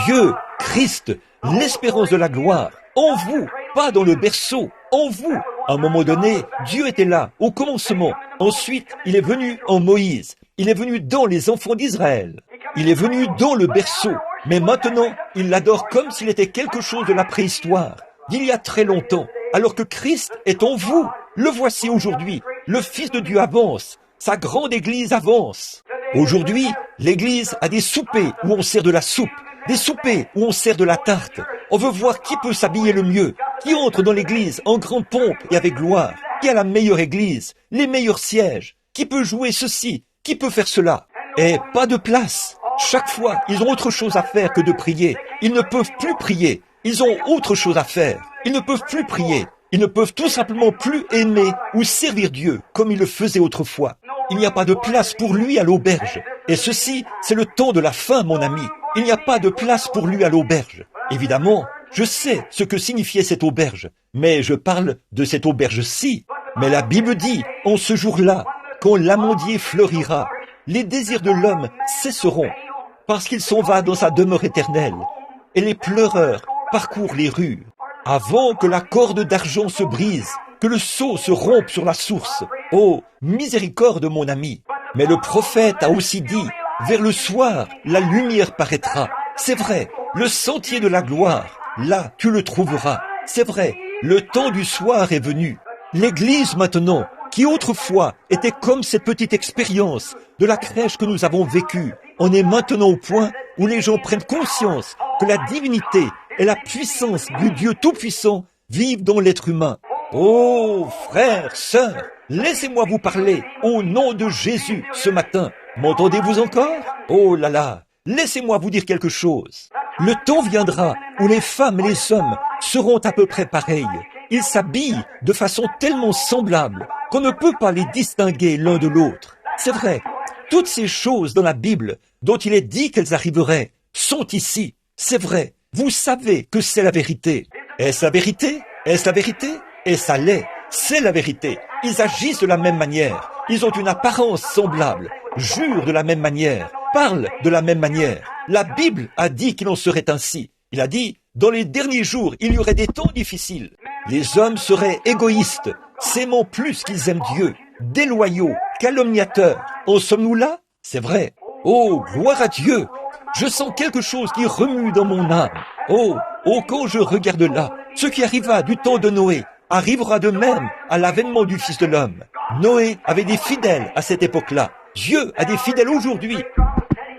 Dieu, Christ, l'espérance de la gloire, en vous, pas dans le berceau, en vous. À un moment donné, Dieu était là, au commencement. Ensuite, il est venu en Moïse. Il est venu dans les enfants d'Israël. Il est venu dans le berceau. Mais maintenant, il l'adore comme s'il était quelque chose de la préhistoire, d'il y a très longtemps, alors que Christ est en vous. Le voici aujourd'hui. Le Fils de Dieu avance. Sa grande église avance. Aujourd'hui, l'église a des soupers où on sert de la soupe, des soupers où on sert de la tarte. On veut voir qui peut s'habiller le mieux, qui entre dans l'église en grande pompe et avec gloire, qui a la meilleure église, les meilleurs sièges, qui peut jouer ceci, qui peut faire cela. Et pas de place. Chaque fois, ils ont autre chose à faire que de prier. Ils ne peuvent plus prier. Ils ont autre chose à faire. Ils ne peuvent plus prier. Ils ne peuvent tout simplement plus aimer ou servir Dieu comme ils le faisaient autrefois. Il n'y a pas de place pour lui à l'auberge. Et ceci, c'est le temps de la fin, mon ami. Il n'y a pas de place pour lui à l'auberge. Évidemment, je sais ce que signifiait cette auberge, mais je parle de cette auberge-ci. Mais la Bible dit, en ce jour-là, quand l'amandier fleurira, les désirs de l'homme cesseront, parce qu'il s'en va dans sa demeure éternelle, et les pleureurs parcourent les rues. Avant que la corde d'argent se brise, que le seau se rompe sur la source. Oh, miséricorde, mon ami. Mais le prophète a aussi dit, vers le soir, la lumière paraîtra. C'est vrai, le sentier de la gloire, là, tu le trouveras. C'est vrai, le temps du soir est venu. L'église maintenant, qui autrefois était comme cette petite expérience de la crèche que nous avons vécue, en est maintenant au point où les gens prennent conscience que la divinité et la puissance du Dieu Tout-Puissant vivent dans l'être humain. Oh, frères, sœurs, laissez-moi vous parler au nom de Jésus ce matin. M'entendez-vous encore? Oh là là, laissez-moi vous dire quelque chose. Le temps viendra où les femmes et les hommes seront à peu près pareils. Ils s'habillent de façon tellement semblable qu'on ne peut pas les distinguer l'un de l'autre. C'est vrai, toutes ces choses dans la Bible dont il est dit qu'elles arriveraient sont ici. C'est vrai, vous savez que c'est la vérité. Est-ce la vérité? Est-ce la vérité? Et ça l'est, c'est la vérité. Ils agissent de la même manière, ils ont une apparence semblable, jurent de la même manière, parlent de la même manière. La Bible a dit qu'il en serait ainsi. Il a dit, dans les derniers jours, il y aurait des temps difficiles. Les hommes seraient égoïstes, s'aimant plus qu'ils aiment Dieu, déloyaux, calomniateurs. En sommes-nous là? C'est vrai. Oh, gloire à Dieu! Je sens quelque chose qui remue dans mon âme. Oh, quand je regarde là, ce qui arriva du temps de Noé arrivera de même à l'avènement du Fils de l'homme. Noé avait des fidèles à cette époque-là. Dieu a des fidèles aujourd'hui.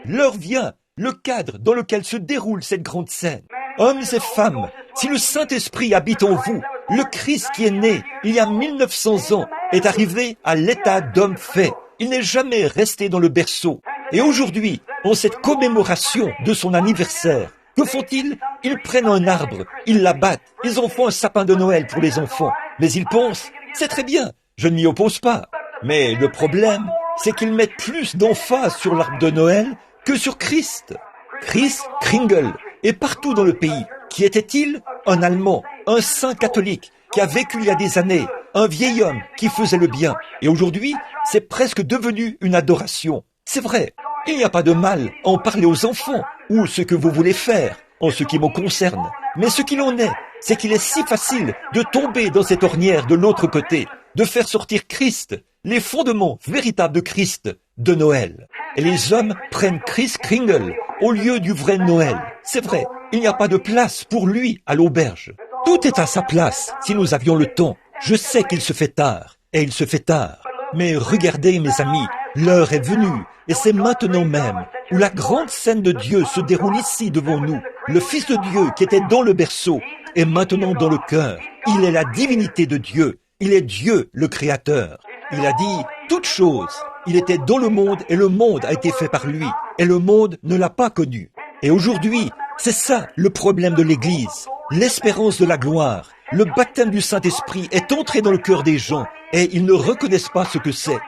L'heure vient, le cadre dans lequel se déroule cette grande scène. Hommes et femmes, si le Saint-Esprit habite en vous, le Christ qui est né il y a 1900 ans est arrivé à l'état d'homme fait. Il n'est jamais resté dans le berceau. Et aujourd'hui, en cette commémoration de son anniversaire, que font-ils? Ils prennent un arbre, ils l'abattent, ils en font un sapin de Noël pour les enfants. Mais ils pensent, c'est très bien, je ne m'y oppose pas. Mais le problème, c'est qu'ils mettent plus d'emphase sur l'arbre de Noël que sur Christ. Christ Kringle est partout dans le pays. Qui était-il? Un Allemand, un saint catholique, qui a vécu il y a des années, un vieil homme qui faisait le bien. Et aujourd'hui, c'est presque devenu une adoration. C'est vrai, il n'y a pas de mal à en parler aux enfants, ou ce que vous voulez faire, en ce qui me concerne. Mais ce qu'il en est, c'est qu'il est si facile de tomber dans cette ornière de l'autre côté, de faire sortir Christ, les fondements véritables de Christ, de Noël. Et les hommes prennent Christ Kringle au lieu du vrai Noël. C'est vrai, il n'y a pas de place pour lui à l'auberge. Tout est à sa place si nous avions le temps. Je sais qu'il se fait tard, et il se fait tard. Mais regardez, mes amis, l'heure est venue, et c'est maintenant même, où la grande scène de Dieu se déroule ici devant nous. Le Fils de Dieu qui était dans le berceau est maintenant dans le cœur. Il est la divinité de Dieu. Il est Dieu, le Créateur. Il a dit toutes choses. Il était dans le monde et le monde a été fait par lui. Et le monde ne l'a pas connu. Et aujourd'hui, c'est ça le problème de l'Église. L'espérance de la gloire. Le baptême du Saint-Esprit est entré dans le cœur des gens et ils ne reconnaissent pas ce que c'est.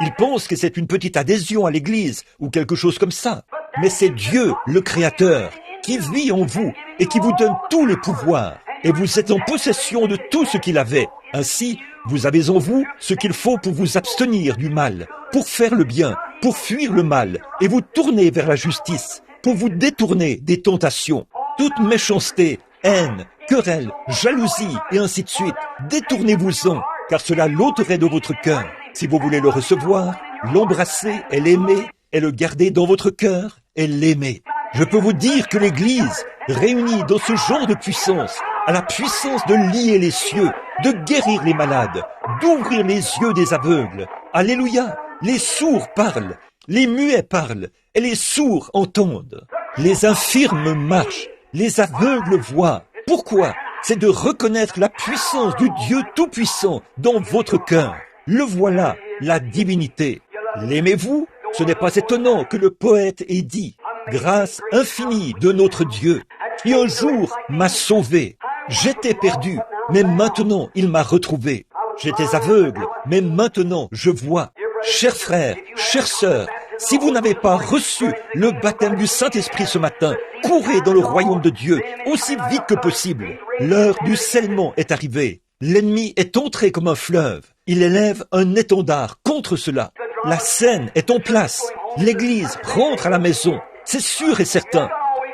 Ils pensent que c'est une petite adhésion à l'Église ou quelque chose comme ça. Mais c'est Dieu, le Créateur, qui vit en vous et qui vous donne tout le pouvoir. Et vous êtes en possession de tout ce qu'il avait. Ainsi, vous avez en vous ce qu'il faut pour vous abstenir du mal, pour faire le bien, pour fuir le mal et vous tourner vers la justice, pour vous détourner des tentations. Toute méchanceté, haine, querelle, jalousie et ainsi de suite, détournez-vous-en, car cela l'ôterait de votre cœur. Si vous voulez le recevoir, l'embrasser et l'aimer, et le garder dans votre cœur et l'aimer. Je peux vous dire que l'Église, réunie dans ce genre de puissance, a la puissance de lier les cieux, de guérir les malades, d'ouvrir les yeux des aveugles. Alléluia! Les sourds parlent, les muets parlent, et les sourds entendent. Les infirmes marchent, les aveugles voient. Pourquoi? C'est de reconnaître la puissance du Dieu Tout-Puissant dans votre cœur. Le voilà, la divinité. L'aimez-vous? Ce n'est pas étonnant que le poète ait dit « Grâce infinie de notre Dieu, qui un jour m'a sauvé. J'étais perdu, mais maintenant il m'a retrouvé. J'étais aveugle, mais maintenant je vois. » Chers frères, chères sœurs, si vous n'avez pas reçu le baptême du Saint-Esprit ce matin, courez dans le royaume de Dieu aussi vite que possible. L'heure du scellement est arrivée. L'ennemi est entré comme un fleuve. Il élève un étendard contre cela. La scène est en place. L'Église rentre à la maison. C'est sûr et certain.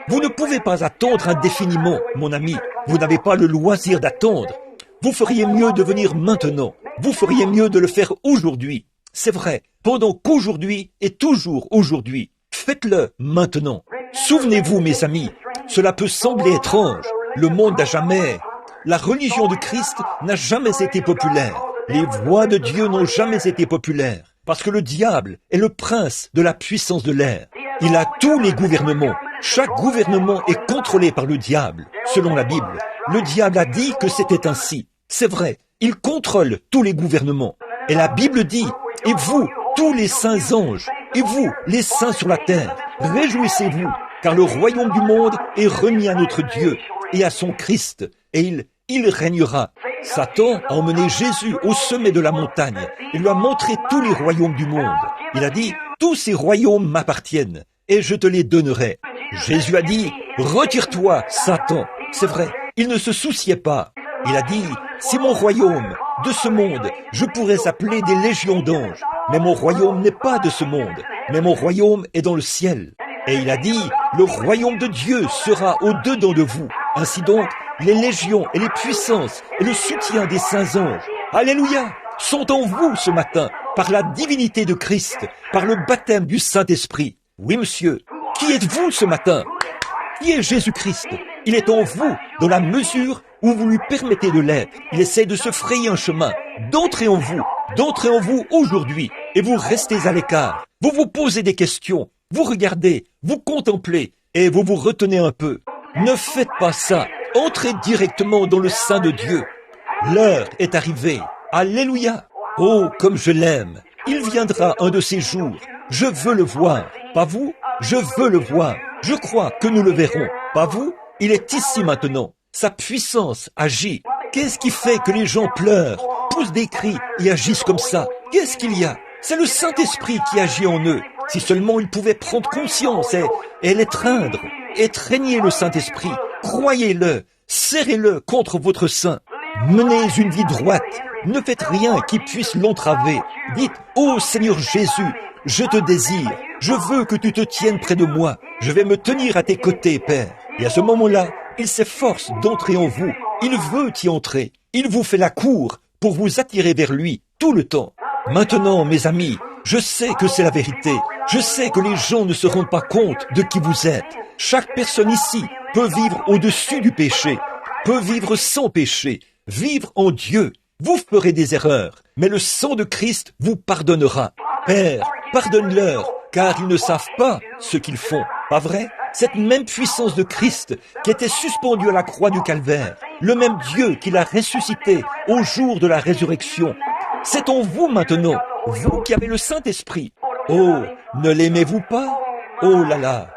Vous ne pouvez pas attendre indéfiniment, mon ami. Vous n'avez pas le loisir d'attendre. Vous feriez mieux de venir maintenant. Vous feriez mieux de le faire aujourd'hui. C'est vrai, pendant qu'aujourd'hui est toujours aujourd'hui. Faites-le maintenant. Souvenez-vous, mes amis, cela peut sembler étrange. Le monde n'a jamais... La religion de Christ n'a jamais été populaire. Les voies de Dieu n'ont jamais été populaires. Parce que le diable est le prince de la puissance de l'air. Il a tous les gouvernements. Chaque gouvernement est contrôlé par le diable, selon la Bible. Le diable a dit que c'était ainsi. C'est vrai, il contrôle tous les gouvernements. Et la Bible dit, et vous, tous les saints anges, et vous, les saints sur la terre, réjouissez-vous, car le royaume du monde est remis à notre Dieu et à son Christ, et il régnera. Satan a emmené Jésus au sommet de la montagne et lui a montré tous les royaumes du monde. Il a dit, tous ces royaumes m'appartiennent et je te les donnerai. Jésus a dit, retire-toi, Satan. C'est vrai, il ne se souciait pas. Il a dit, si mon royaume, de ce monde, je pourrais appeler des légions d'anges, mais mon royaume n'est pas de ce monde, mais mon royaume est dans le ciel. Et il a dit, le royaume de Dieu sera au-dedans de vous. Ainsi donc, les légions et les puissances et le soutien des saints anges, alléluia, sont en vous ce matin, par la divinité de Christ, par le baptême du Saint-Esprit. Oui, monsieur, qui êtes-vous ce matin? Qui est Jésus-Christ? Il est en vous, dans la mesure où vous lui permettez de l'être. Il essaie de se frayer un chemin, d'entrer en vous aujourd'hui, et vous restez à l'écart. Vous vous posez des questions, vous regardez, vous contemplez, et vous vous retenez un peu. Ne faites pas ça. Entrez directement dans le sein de Dieu. L'heure est arrivée. Alléluia. Oh, comme je l'aime. Il viendra un de ces jours. Je veux le voir. Pas vous? Je veux le voir. Je crois que nous le verrons. Pas vous? Il est ici maintenant. Sa puissance agit. Qu'est-ce qui fait que les gens pleurent, poussent des cris et agissent comme ça? Qu'est-ce qu'il y a? C'est le Saint-Esprit qui agit en eux. Si seulement ils pouvaient prendre conscience et l'étreindre, étreignez le Saint-Esprit. Croyez-le, serrez-le contre votre sein. Menez une vie droite. Ne faites rien qui puisse l'entraver. Dites, ô Seigneur Jésus, je te désire. Je veux que tu te tiennes près de moi. Je vais me tenir à tes côtés, Père. Et à ce moment-là, il s'efforce d'entrer en vous. Il veut y entrer. Il vous fait la cour pour vous attirer vers lui tout le temps. Maintenant, mes amis, je sais que c'est la vérité. Je sais que les gens ne se rendent pas compte de qui vous êtes. Chaque personne ici peut vivre au-dessus du péché, peut vivre sans péché, vivre en Dieu. Vous ferez des erreurs, mais le sang de Christ vous pardonnera. Père, pardonne-leur, car ils ne savent pas ce qu'ils font. Pas vrai? Cette même puissance de Christ qui était suspendue à la croix du calvaire le même Dieu qui l'a ressuscité au jour de la résurrection. C'est en vous maintenant, vous qui avez le Saint-Esprit. Oh, ne l'aimez-vous pas? Oh là là,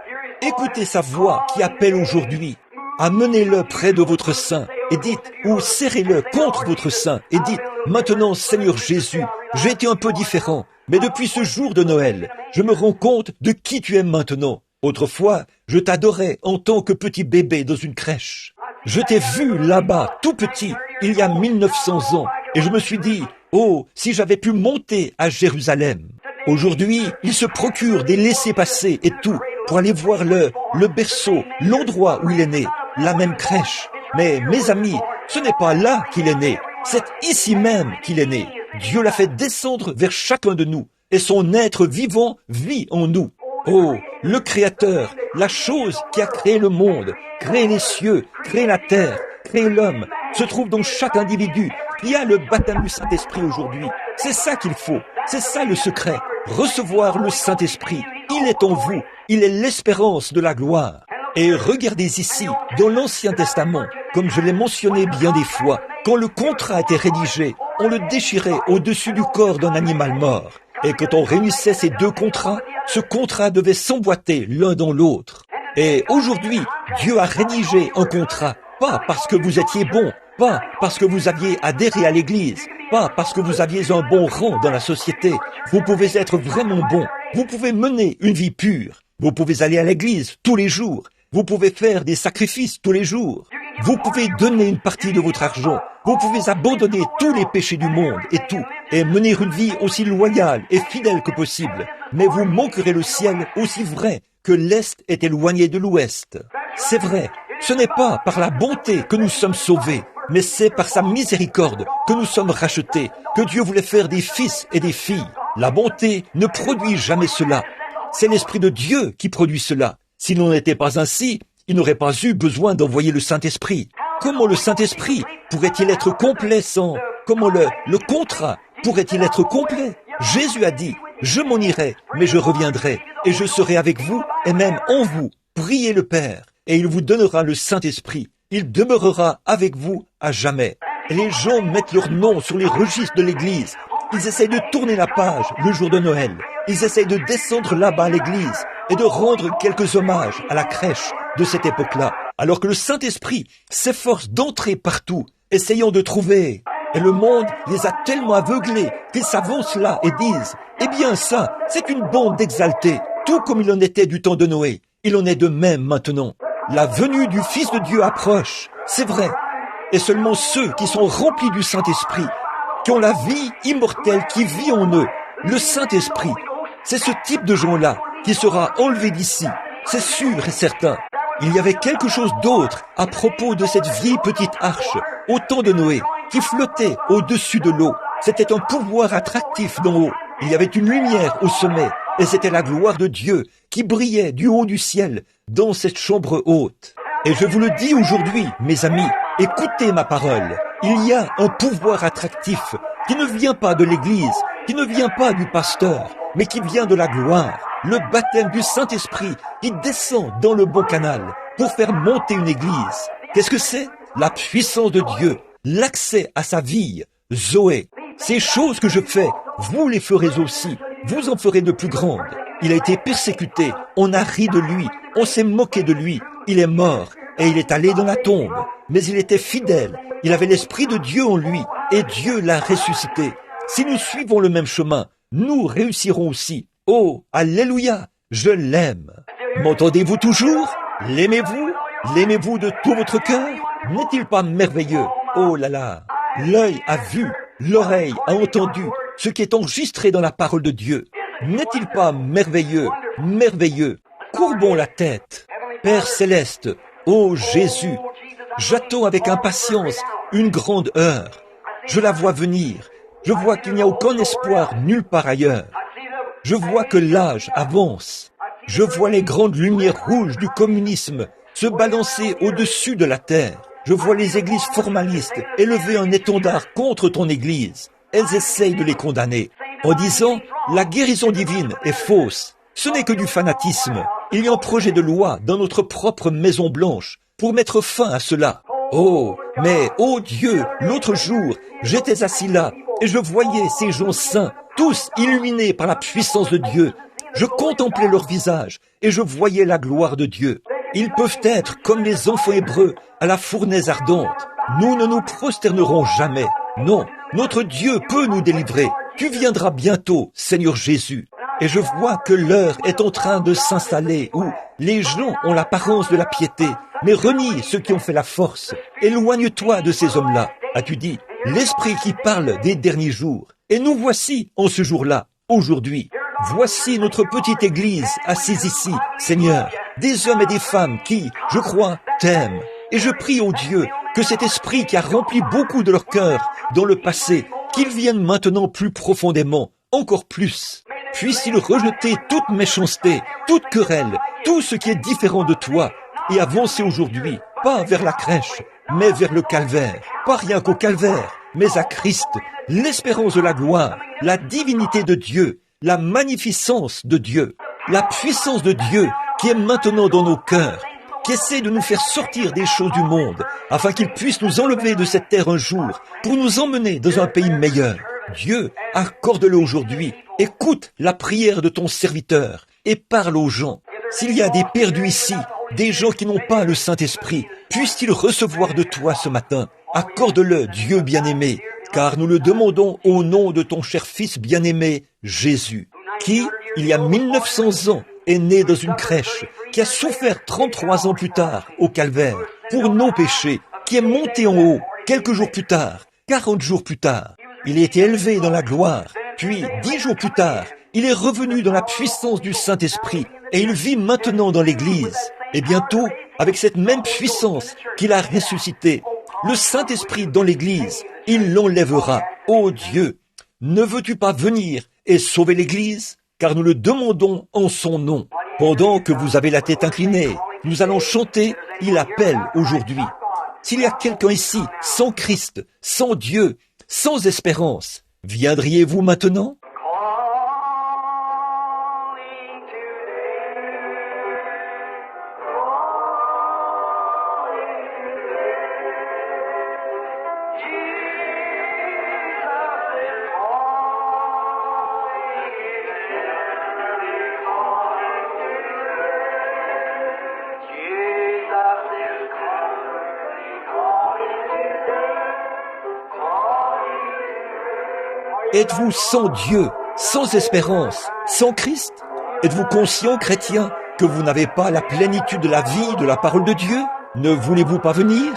écoutez sa voix qui appelle aujourd'hui. Amenez-le près de votre sein et dites, ou serrez-le contre votre sein et dites, maintenant Seigneur Jésus, j'ai été un peu différent, mais depuis ce jour de Noël, je me rends compte de qui tu es maintenant. Autrefois, je t'adorais en tant que petit bébé dans une crèche. Je t'ai vu là-bas, tout petit, il y a 1900 ans, et je me suis dit, oh, si j'avais pu monter à Jérusalem. Aujourd'hui, il se procure des laissez-passer et tout, pour aller voir le berceau, l'endroit où il est né, la même crèche. Mais mes amis, ce n'est pas là qu'il est né, c'est ici même qu'il est né. Dieu l'a fait descendre vers chacun de nous, et son être vivant vit en nous. Oh, le Créateur, la chose qui a créé le monde, créé les cieux, créé la terre, créé l'homme, se trouve dans chaque individu qui a le baptême du Saint-Esprit aujourd'hui. C'est ça qu'il faut, c'est ça le secret, recevoir le Saint-Esprit. Il est en vous, il est l'espérance de la gloire. Et regardez ici, dans l'Ancien Testament, comme je l'ai mentionné bien des fois, quand le contrat était rédigé, on le déchirait au-dessus du corps d'un animal mort. Et quand on réunissait ces deux contrats, ce contrat devait s'emboîter l'un dans l'autre. Et aujourd'hui, Dieu a rédigé un contrat, pas parce que vous étiez bon, pas parce que vous aviez adhéré à l'Église, pas parce que vous aviez un bon rang dans la société. Vous pouvez être vraiment bon, vous pouvez mener une vie pure, vous pouvez aller à l'Église tous les jours, vous pouvez faire des sacrifices tous les jours, vous pouvez donner une partie de votre argent, vous pouvez abandonner tous les péchés du monde et tout, et mener une vie aussi loyale et fidèle que possible. Mais vous manquerez le ciel aussi vrai que l'Est est éloigné de l'Ouest. C'est vrai, ce n'est pas par la bonté que nous sommes sauvés, mais c'est par sa miséricorde que nous sommes rachetés, que Dieu voulait faire des fils et des filles. La bonté ne produit jamais cela. C'est l'Esprit de Dieu qui produit cela. S'il n'en était pas ainsi, il n'aurait pas eu besoin d'envoyer le Saint-Esprit. Comment le Saint-Esprit pourrait-il être complet sans... Comment le contrat pourrait-il être complet? Jésus a dit, je m'en irai, mais je reviendrai, et je serai avec vous, et même en vous. Priez le Père, et il vous donnera le Saint-Esprit. Il demeurera avec vous à jamais. Et les gens mettent leur nom sur les registres de l'église. Ils essayent de tourner la page le jour de Noël. Ils essayent de descendre là-bas à l'église et de rendre quelques hommages à la crèche de cette époque-là. Alors que le Saint-Esprit s'efforce d'entrer partout, essayant de trouver. Et le monde les a tellement aveuglés qu'ils s'avancent là et disent « Eh bien ça, c'est une bande d'exaltés, tout comme il en était du temps de Noé. Il en est de même maintenant. La venue du Fils de Dieu approche, c'est vrai. Et seulement ceux qui sont remplis du Saint-Esprit, qui ont la vie immortelle qui vit en eux, le Saint-Esprit, c'est ce type de gens-là qui sera enlevé d'ici, c'est sûr et certain. Il y avait quelque chose d'autre à propos de cette vieille petite arche au temps de Noé qui flottait au-dessus de l'eau. C'était un pouvoir attractif d'en haut. Il y avait une lumière au sommet et c'était la gloire de Dieu qui brillait du haut du ciel dans cette chambre haute. Et je vous le dis aujourd'hui, mes amis, écoutez ma parole. Il y a un pouvoir attractif qui ne vient pas de l'Église, qui ne vient pas du pasteur, mais qui vient de la gloire. Le baptême du Saint-Esprit qui descend dans le bon canal pour faire monter une église. Qu'est-ce que c'est? La puissance de Dieu, l'accès à sa vie, Zoé. Ces choses que je fais, vous les ferez aussi, vous en ferez de plus grandes. Il a été persécuté, on a ri de lui, on s'est moqué de lui, il est mort et il est allé dans la tombe. Mais il était fidèle, il avait l'Esprit de Dieu en lui et Dieu l'a ressuscité. Si nous suivons le même chemin, nous réussirons aussi. Oh, alléluia, je l'aime. M'entendez-vous toujours? L'aimez-vous? L'aimez-vous de tout votre cœur? N'est-il pas merveilleux? Oh là là, l'œil a vu, l'oreille a entendu ce qui est enregistré dans la parole de Dieu. N'est-il pas merveilleux, merveilleux? Courbons la tête. Père céleste, ô Jésus, j'attends avec impatience une grande heure. Je la vois venir. Je vois qu'il n'y a aucun espoir nulle part ailleurs. Je vois que l'âge avance. Je vois les grandes lumières rouges du communisme se balancer au-dessus de la terre. Je vois les églises formalistes élever un étendard contre ton église. Elles essayent de les condamner en disant « La guérison divine est fausse. Ce n'est que du fanatisme. Il y a un projet de loi dans notre propre Maison Blanche pour mettre fin à cela. » Oh, mais, oh Dieu, l'autre jour, j'étais assis là et je voyais ces gens saints, tous illuminés par la puissance de Dieu. Je contemplais leur visage et je voyais la gloire de Dieu. Ils peuvent être comme les enfants hébreux à la fournaise ardente. Nous ne nous prosternerons jamais. Non, notre Dieu peut nous délivrer. Tu viendras bientôt, Seigneur Jésus. Et je vois que l'heure est en train de s'installer où les gens ont l'apparence de la piété, mais renient ceux qui ont fait la force. Éloigne-toi de ces hommes-là, as-tu dit, l'Esprit qui parle des derniers jours. Et nous voici en ce jour-là, aujourd'hui. Voici notre petite église assise ici, Seigneur, des hommes et des femmes qui, je crois, t'aiment. Et je prie au Dieu que cet esprit qui a rempli beaucoup de leur cœur dans le passé, qu'il vienne maintenant plus profondément, encore plus. Puisse-t-il rejeter toute méchanceté, toute querelle, tout ce qui est différent de toi, et avancer aujourd'hui, pas vers la crèche, mais vers le calvaire, pas rien qu'au calvaire, mais à Christ, l'espérance de la gloire, la divinité de Dieu, la magnificence de Dieu, la puissance de Dieu qui est maintenant dans nos cœurs, qui essaie de nous faire sortir des choses du monde, afin qu'il puisse nous enlever de cette terre un jour, pour nous emmener dans un pays meilleur. Dieu, accorde-le aujourd'hui. Écoute la prière de ton serviteur et parle aux gens. S'il y a des perdus ici, des gens qui n'ont pas le Saint-Esprit, puissent-ils recevoir de toi ce matin? Accorde-le, Dieu bien-aimé, car nous le demandons au nom de ton cher Fils bien-aimé, Jésus, qui, il y a 1900 ans, est né dans une crèche, qui a souffert 33 ans plus tard au calvaire pour nos péchés, qui est monté en haut quelques jours plus tard, 40 jours plus tard. Il a été élevé dans la gloire, puis 10 jours plus tard, il est revenu dans la puissance du Saint-Esprit et il vit maintenant dans l'Église. Et bientôt, avec cette même puissance qu'il a ressuscité, le Saint-Esprit dans l'Église, il l'enlèvera. Ô Dieu, ne veux-tu pas venir et sauver l'Église? Car nous le demandons en son nom. Pendant que vous avez la tête inclinée, nous allons chanter « Il appelle aujourd'hui ». S'il y a quelqu'un ici, sans Christ, sans Dieu, sans espérance, viendriez-vous maintenant? Êtes-vous sans Dieu, sans espérance, sans Christ? Êtes-vous conscient, chrétien, que vous n'avez pas la plénitude de la vie, de la parole de Dieu? Ne voulez-vous pas venir?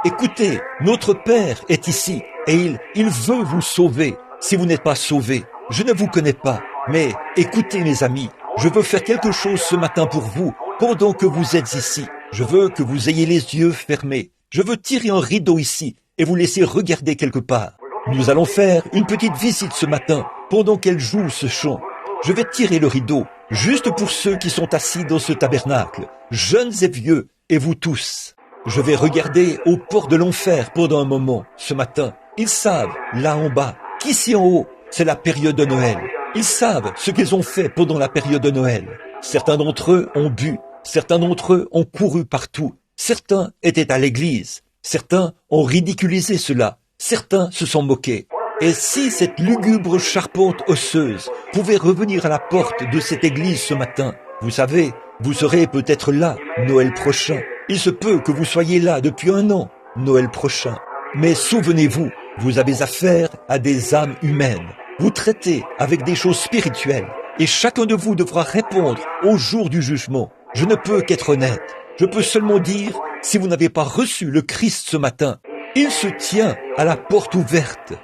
Écoutez, notre Père est ici et il veut vous sauver. Si vous n'êtes pas sauvés, je ne vous connais pas. Mais écoutez mes amis, je veux faire quelque chose ce matin pour vous, pendant que vous êtes ici. Je veux que vous ayez les yeux fermés. Je veux tirer un rideau ici et vous laisser regarder quelque part. Nous allons faire une petite visite ce matin, pendant qu'elle joue ce chant. Je vais tirer le rideau, juste pour ceux qui sont assis dans ce tabernacle, jeunes et vieux, et vous tous. Je vais regarder aux portes de l'enfer pendant un moment, ce matin. Ils savent, là en bas, qu'ici en haut, c'est la période de Noël. Ils savent ce qu'ils ont fait pendant la période de Noël. Certains d'entre eux ont bu, certains d'entre eux ont couru partout. Certains étaient à l'église, certains ont ridiculisé cela, certains se sont moqués. Et si cette lugubre charpente osseuse pouvait revenir à la porte de cette église ce matin, vous savez, vous serez peut-être là, Noël prochain. Il se peut que vous soyez là depuis 1 an, Noël prochain. Mais souvenez-vous, vous avez affaire à des âmes humaines. Vous traitez avec des choses spirituelles. Et chacun de vous devra répondre au jour du jugement. Je ne peux qu'être honnête. Je peux seulement dire, si vous n'avez pas reçu le Christ ce matin, il se tient à la porte ouverte.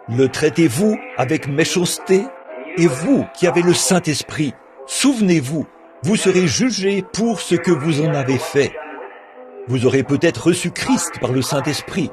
Le traitez-vous avec méchanceté? Et vous qui avez le Saint-Esprit, souvenez-vous, vous serez jugés pour ce que vous en avez fait. Vous aurez peut-être reçu Christ par le Saint-Esprit,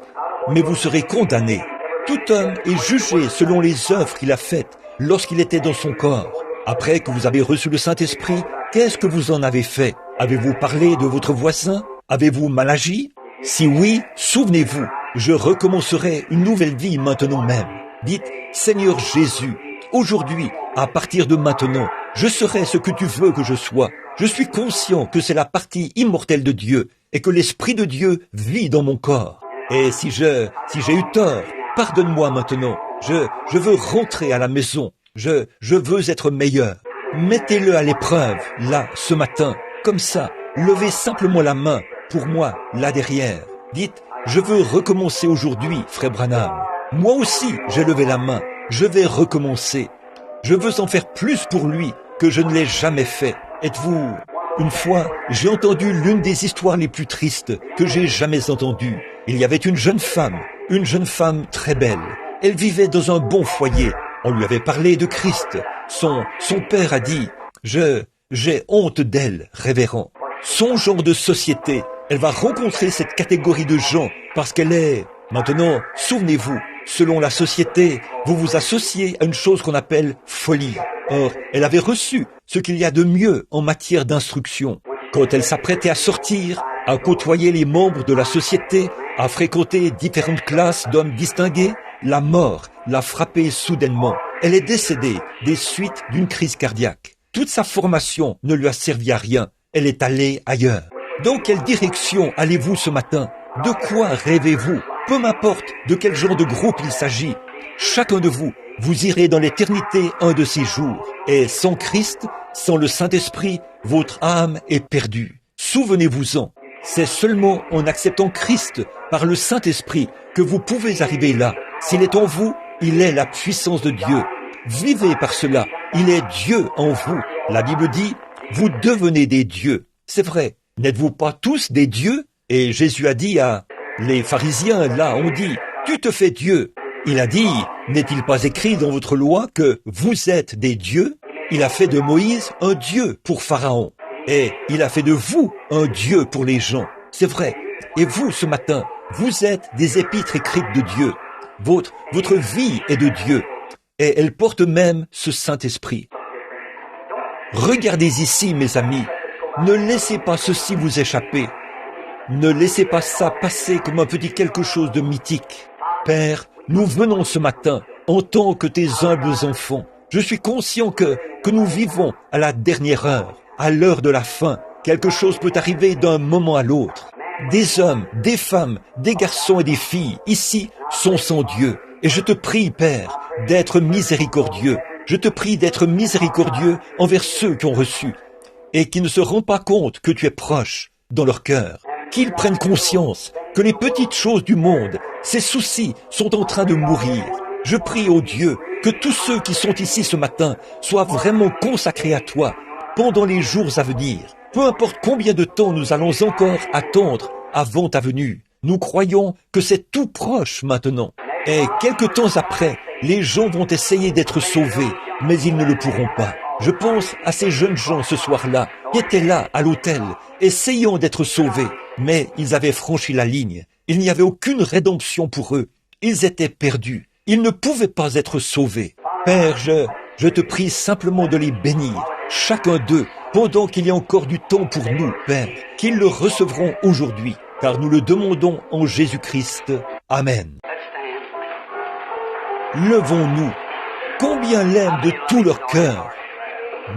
mais vous serez condamnés. Tout homme est jugé selon les œuvres qu'il a faites lorsqu'il était dans son corps. Après que vous avez reçu le Saint-Esprit, qu'est-ce que vous en avez fait? Avez-vous parlé de votre voisin? Avez-vous mal agi? Si oui, souvenez-vous, je recommencerai une nouvelle vie maintenant même. Dites, Seigneur Jésus, aujourd'hui, à partir de maintenant, je serai ce que tu veux que je sois. Je suis conscient que c'est la partie immortelle de Dieu et que l'Esprit de Dieu vit dans mon corps. Et si j'ai eu tort, pardonne-moi maintenant. Je veux rentrer à la maison. Je veux être meilleur. Mettez-le à l'épreuve, là, ce matin. Comme ça, levez simplement la main, pour moi, là derrière. Dites, je veux recommencer aujourd'hui, frère Branham. Moi aussi, j'ai levé la main. Je vais recommencer. Je veux en faire plus pour lui que je ne l'ai jamais fait. Êtes-vous... Une fois, j'ai entendu l'une des histoires les plus tristes que j'ai jamais entendues. Il y avait une jeune femme très belle. Elle vivait dans un bon foyer. On lui avait parlé de Christ. Son père a dit, j'ai honte d'elle, révérend. Son genre de société, elle va rencontrer cette catégorie de gens parce qu'elle est... Maintenant, souvenez-vous, selon la société, vous vous associez à une chose qu'on appelle folie. Or, elle avait reçu ce qu'il y a de mieux en matière d'instruction. Quand elle s'apprêtait à sortir, à côtoyer les membres de la société, à fréquenter différentes classes d'hommes distingués, la mort l'a frappée soudainement. Elle est décédée des suites d'une crise cardiaque. Toute sa formation ne lui a servi à rien. Elle est allée ailleurs. Dans quelle direction allez-vous ce matin? De quoi rêvez-vous? Peu m'importe de quel genre de groupe il s'agit. Chacun de vous, vous irez dans l'éternité un de ces jours. Et sans Christ, sans le Saint-Esprit, votre âme est perdue. Souvenez-vous-en. C'est seulement en acceptant Christ par le Saint-Esprit que vous pouvez arriver là. S'il est en vous, il est la puissance de Dieu. Vivez par cela. Il est Dieu en vous. La Bible dit, vous devenez des dieux. C'est vrai. N'êtes-vous pas tous des dieux? Et Jésus a dit à les pharisiens, là, on dit, tu te fais Dieu. Il a dit, n'est-il pas écrit dans votre loi que vous êtes des dieux? Il a fait de Moïse un dieu pour Pharaon. Et il a fait de vous un Dieu pour les gens. C'est vrai. Et vous, ce matin, vous êtes des épîtres écrites de Dieu. Votre vie est de Dieu. Et elle porte même ce Saint-Esprit. Regardez ici, mes amis. Ne laissez pas ceci vous échapper. Ne laissez pas ça passer comme un petit quelque chose de mythique. Père, nous venons ce matin en tant que tes humbles enfants. Je suis conscient que nous vivons à la dernière heure. À l'heure de la fin, quelque chose peut arriver d'un moment à l'autre. Des hommes, des femmes, des garçons et des filles, ici, sont sans Dieu. Et je te prie, Père, d'être miséricordieux. Je te prie d'être miséricordieux envers ceux qui ont reçu et qui ne se rendent pas compte que tu es proche dans leur cœur. Qu'ils prennent conscience que les petites choses du monde, ces soucis, sont en train de mourir. Je prie au Dieu que tous ceux qui sont ici ce matin soient vraiment consacrés à toi pendant les jours à venir. Peu importe combien de temps nous allons encore attendre avant ta venue, nous croyons que c'est tout proche maintenant. Et quelque temps après, les gens vont essayer d'être sauvés, mais ils ne le pourront pas. Je pense à ces jeunes gens ce soir-là, qui étaient là à l'hôtel, essayant d'être sauvés, mais ils avaient franchi la ligne. Il n'y avait aucune rédemption pour eux. Ils étaient perdus. Ils ne pouvaient pas être sauvés. Père, je te prie simplement de les bénir, chacun d'eux, pendant qu'il y a encore du temps pour nous, Père, qu'ils le recevront aujourd'hui, car nous le demandons en Jésus-Christ. Amen. Levons-nous. Combien l'aiment de tout leur cœur.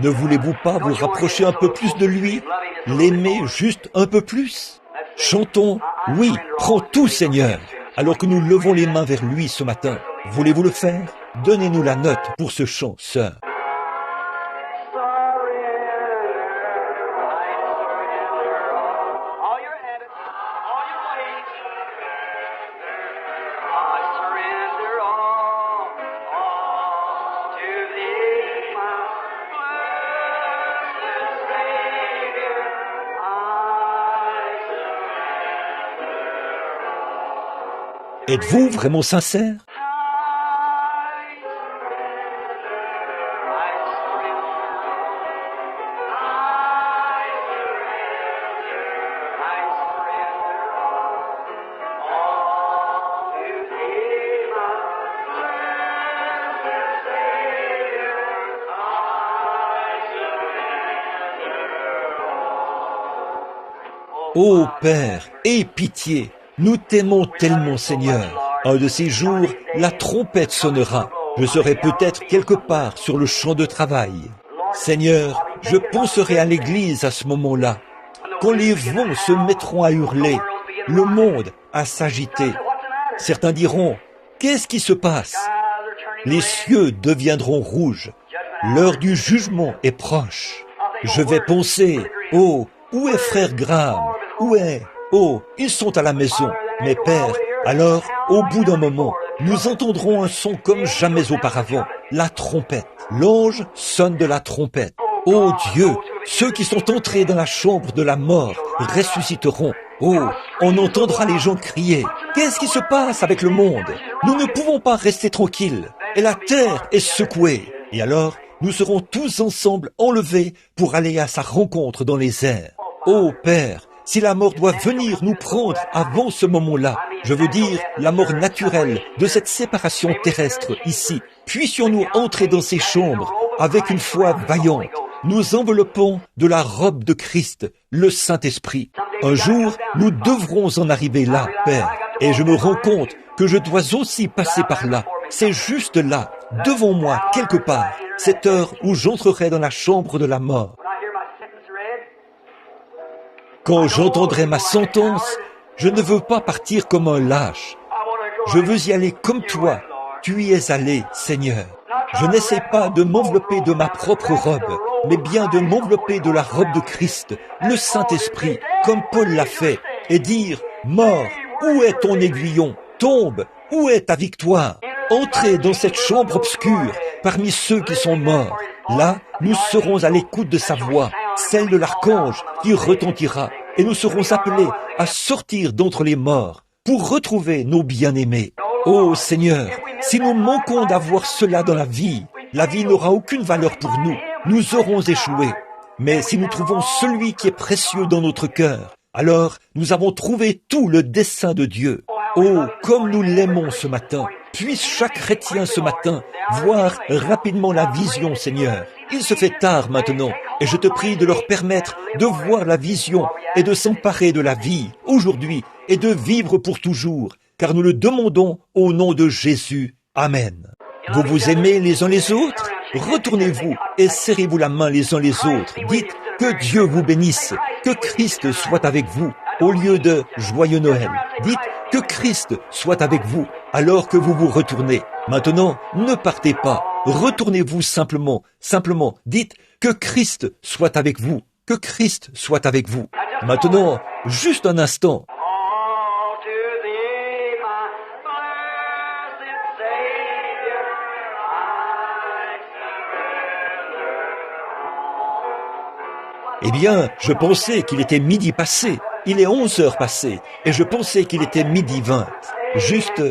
Ne voulez-vous pas vous rapprocher un peu plus de lui, l'aimer juste un peu plus? Chantons, oui, prends tout Seigneur, alors que nous levons les mains vers lui ce matin. Voulez-vous le faire? Donnez-nous la note pour ce chant, sœur. Êtes-vous vraiment sincère? Ô Père, aie pitié, nous t'aimons tellement, Seigneur. Un de ces jours, la trompette sonnera. Je serai peut-être quelque part sur le champ de travail. Seigneur, je penserai à l'église à ce moment-là. Quand les vents se mettront à hurler, le monde à s'agiter. Certains diront, qu'est-ce qui se passe? Les cieux deviendront rouges. L'heure du jugement est proche. Je vais penser, oh, où est frère Graham? Où est? Oh, ils sont à la maison. Mais Père, alors, au bout d'un moment, nous entendrons un son comme jamais auparavant, la trompette. L'ange sonne de la trompette. Ô Dieu, ceux qui sont entrés dans la chambre de la mort ressusciteront. Oh, on entendra les gens crier. Qu'est-ce qui se passe avec le monde? Nous ne pouvons pas rester tranquilles. Et la terre est secouée. Et alors, nous serons tous ensemble enlevés pour aller à sa rencontre dans les airs. Ô Père, si la mort doit venir nous prendre avant ce moment-là, je veux dire la mort naturelle de cette séparation terrestre ici, puissions-nous entrer dans ces chambres avec une foi vaillante, nous enveloppons de la robe de Christ, le Saint-Esprit. Un jour, nous devrons en arriver là, Père, et je me rends compte que je dois aussi passer par là. C'est juste là, devant moi, quelque part, cette heure où j'entrerai dans la chambre de la mort. Quand j'entendrai ma sentence, je ne veux pas partir comme un lâche. Je veux y aller comme toi. Tu y es allé, Seigneur. Je n'essaie pas de m'envelopper de ma propre robe, mais bien de m'envelopper de la robe de Christ, le Saint-Esprit, comme Paul l'a fait, et dire, mort, où est ton aiguillon? Tombe, où est ta victoire? Entrez dans cette chambre obscure, parmi ceux qui sont morts. Là, nous serons à l'écoute de sa voix, celle de l'archange qui retentira, et nous serons appelés à sortir d'entre les morts pour retrouver nos bien-aimés. Ô Seigneur, si nous manquons d'avoir cela dans la vie n'aura aucune valeur pour nous. Nous aurons échoué. Mais si nous trouvons celui qui est précieux dans notre cœur, alors nous avons trouvé tout le dessein de Dieu. Oh, comme nous l'aimons ce matin. Puisse chaque chrétien ce matin voir rapidement la vision, Seigneur. Il se fait tard maintenant, et je te prie de leur permettre de voir la vision et de s'emparer de la vie aujourd'hui et de vivre pour toujours, car nous le demandons au nom de Jésus. Amen. Vous vous aimez les uns les autres? Retournez-vous et serrez-vous la main les uns les autres. Dites que Dieu vous bénisse, que Christ soit avec vous, au lieu de Joyeux Noël. Dites que Christ soit avec vous alors que vous vous retournez. Maintenant, ne partez pas. Retournez-vous simplement. Simplement, dites que Christ soit avec vous. Que Christ soit avec vous. Maintenant, juste un instant. Eh bien, je pensais qu'il était midi passé. Il est 11 heures passées. Et je pensais qu'il était midi 20. Juste,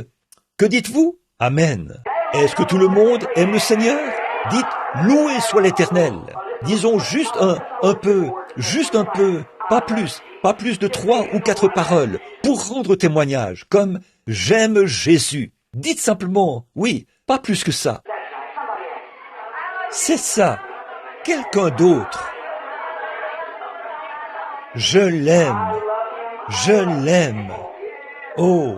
que dites-vous? Amen. Est-ce que tout le monde aime le Seigneur? Dites, loué soit l'Éternel. Disons juste un peu, pas plus de 3 ou 4 paroles pour rendre témoignage, comme j'aime Jésus. Dites simplement, oui, pas plus que ça. C'est ça, quelqu'un d'autre. Je l'aime. Oh,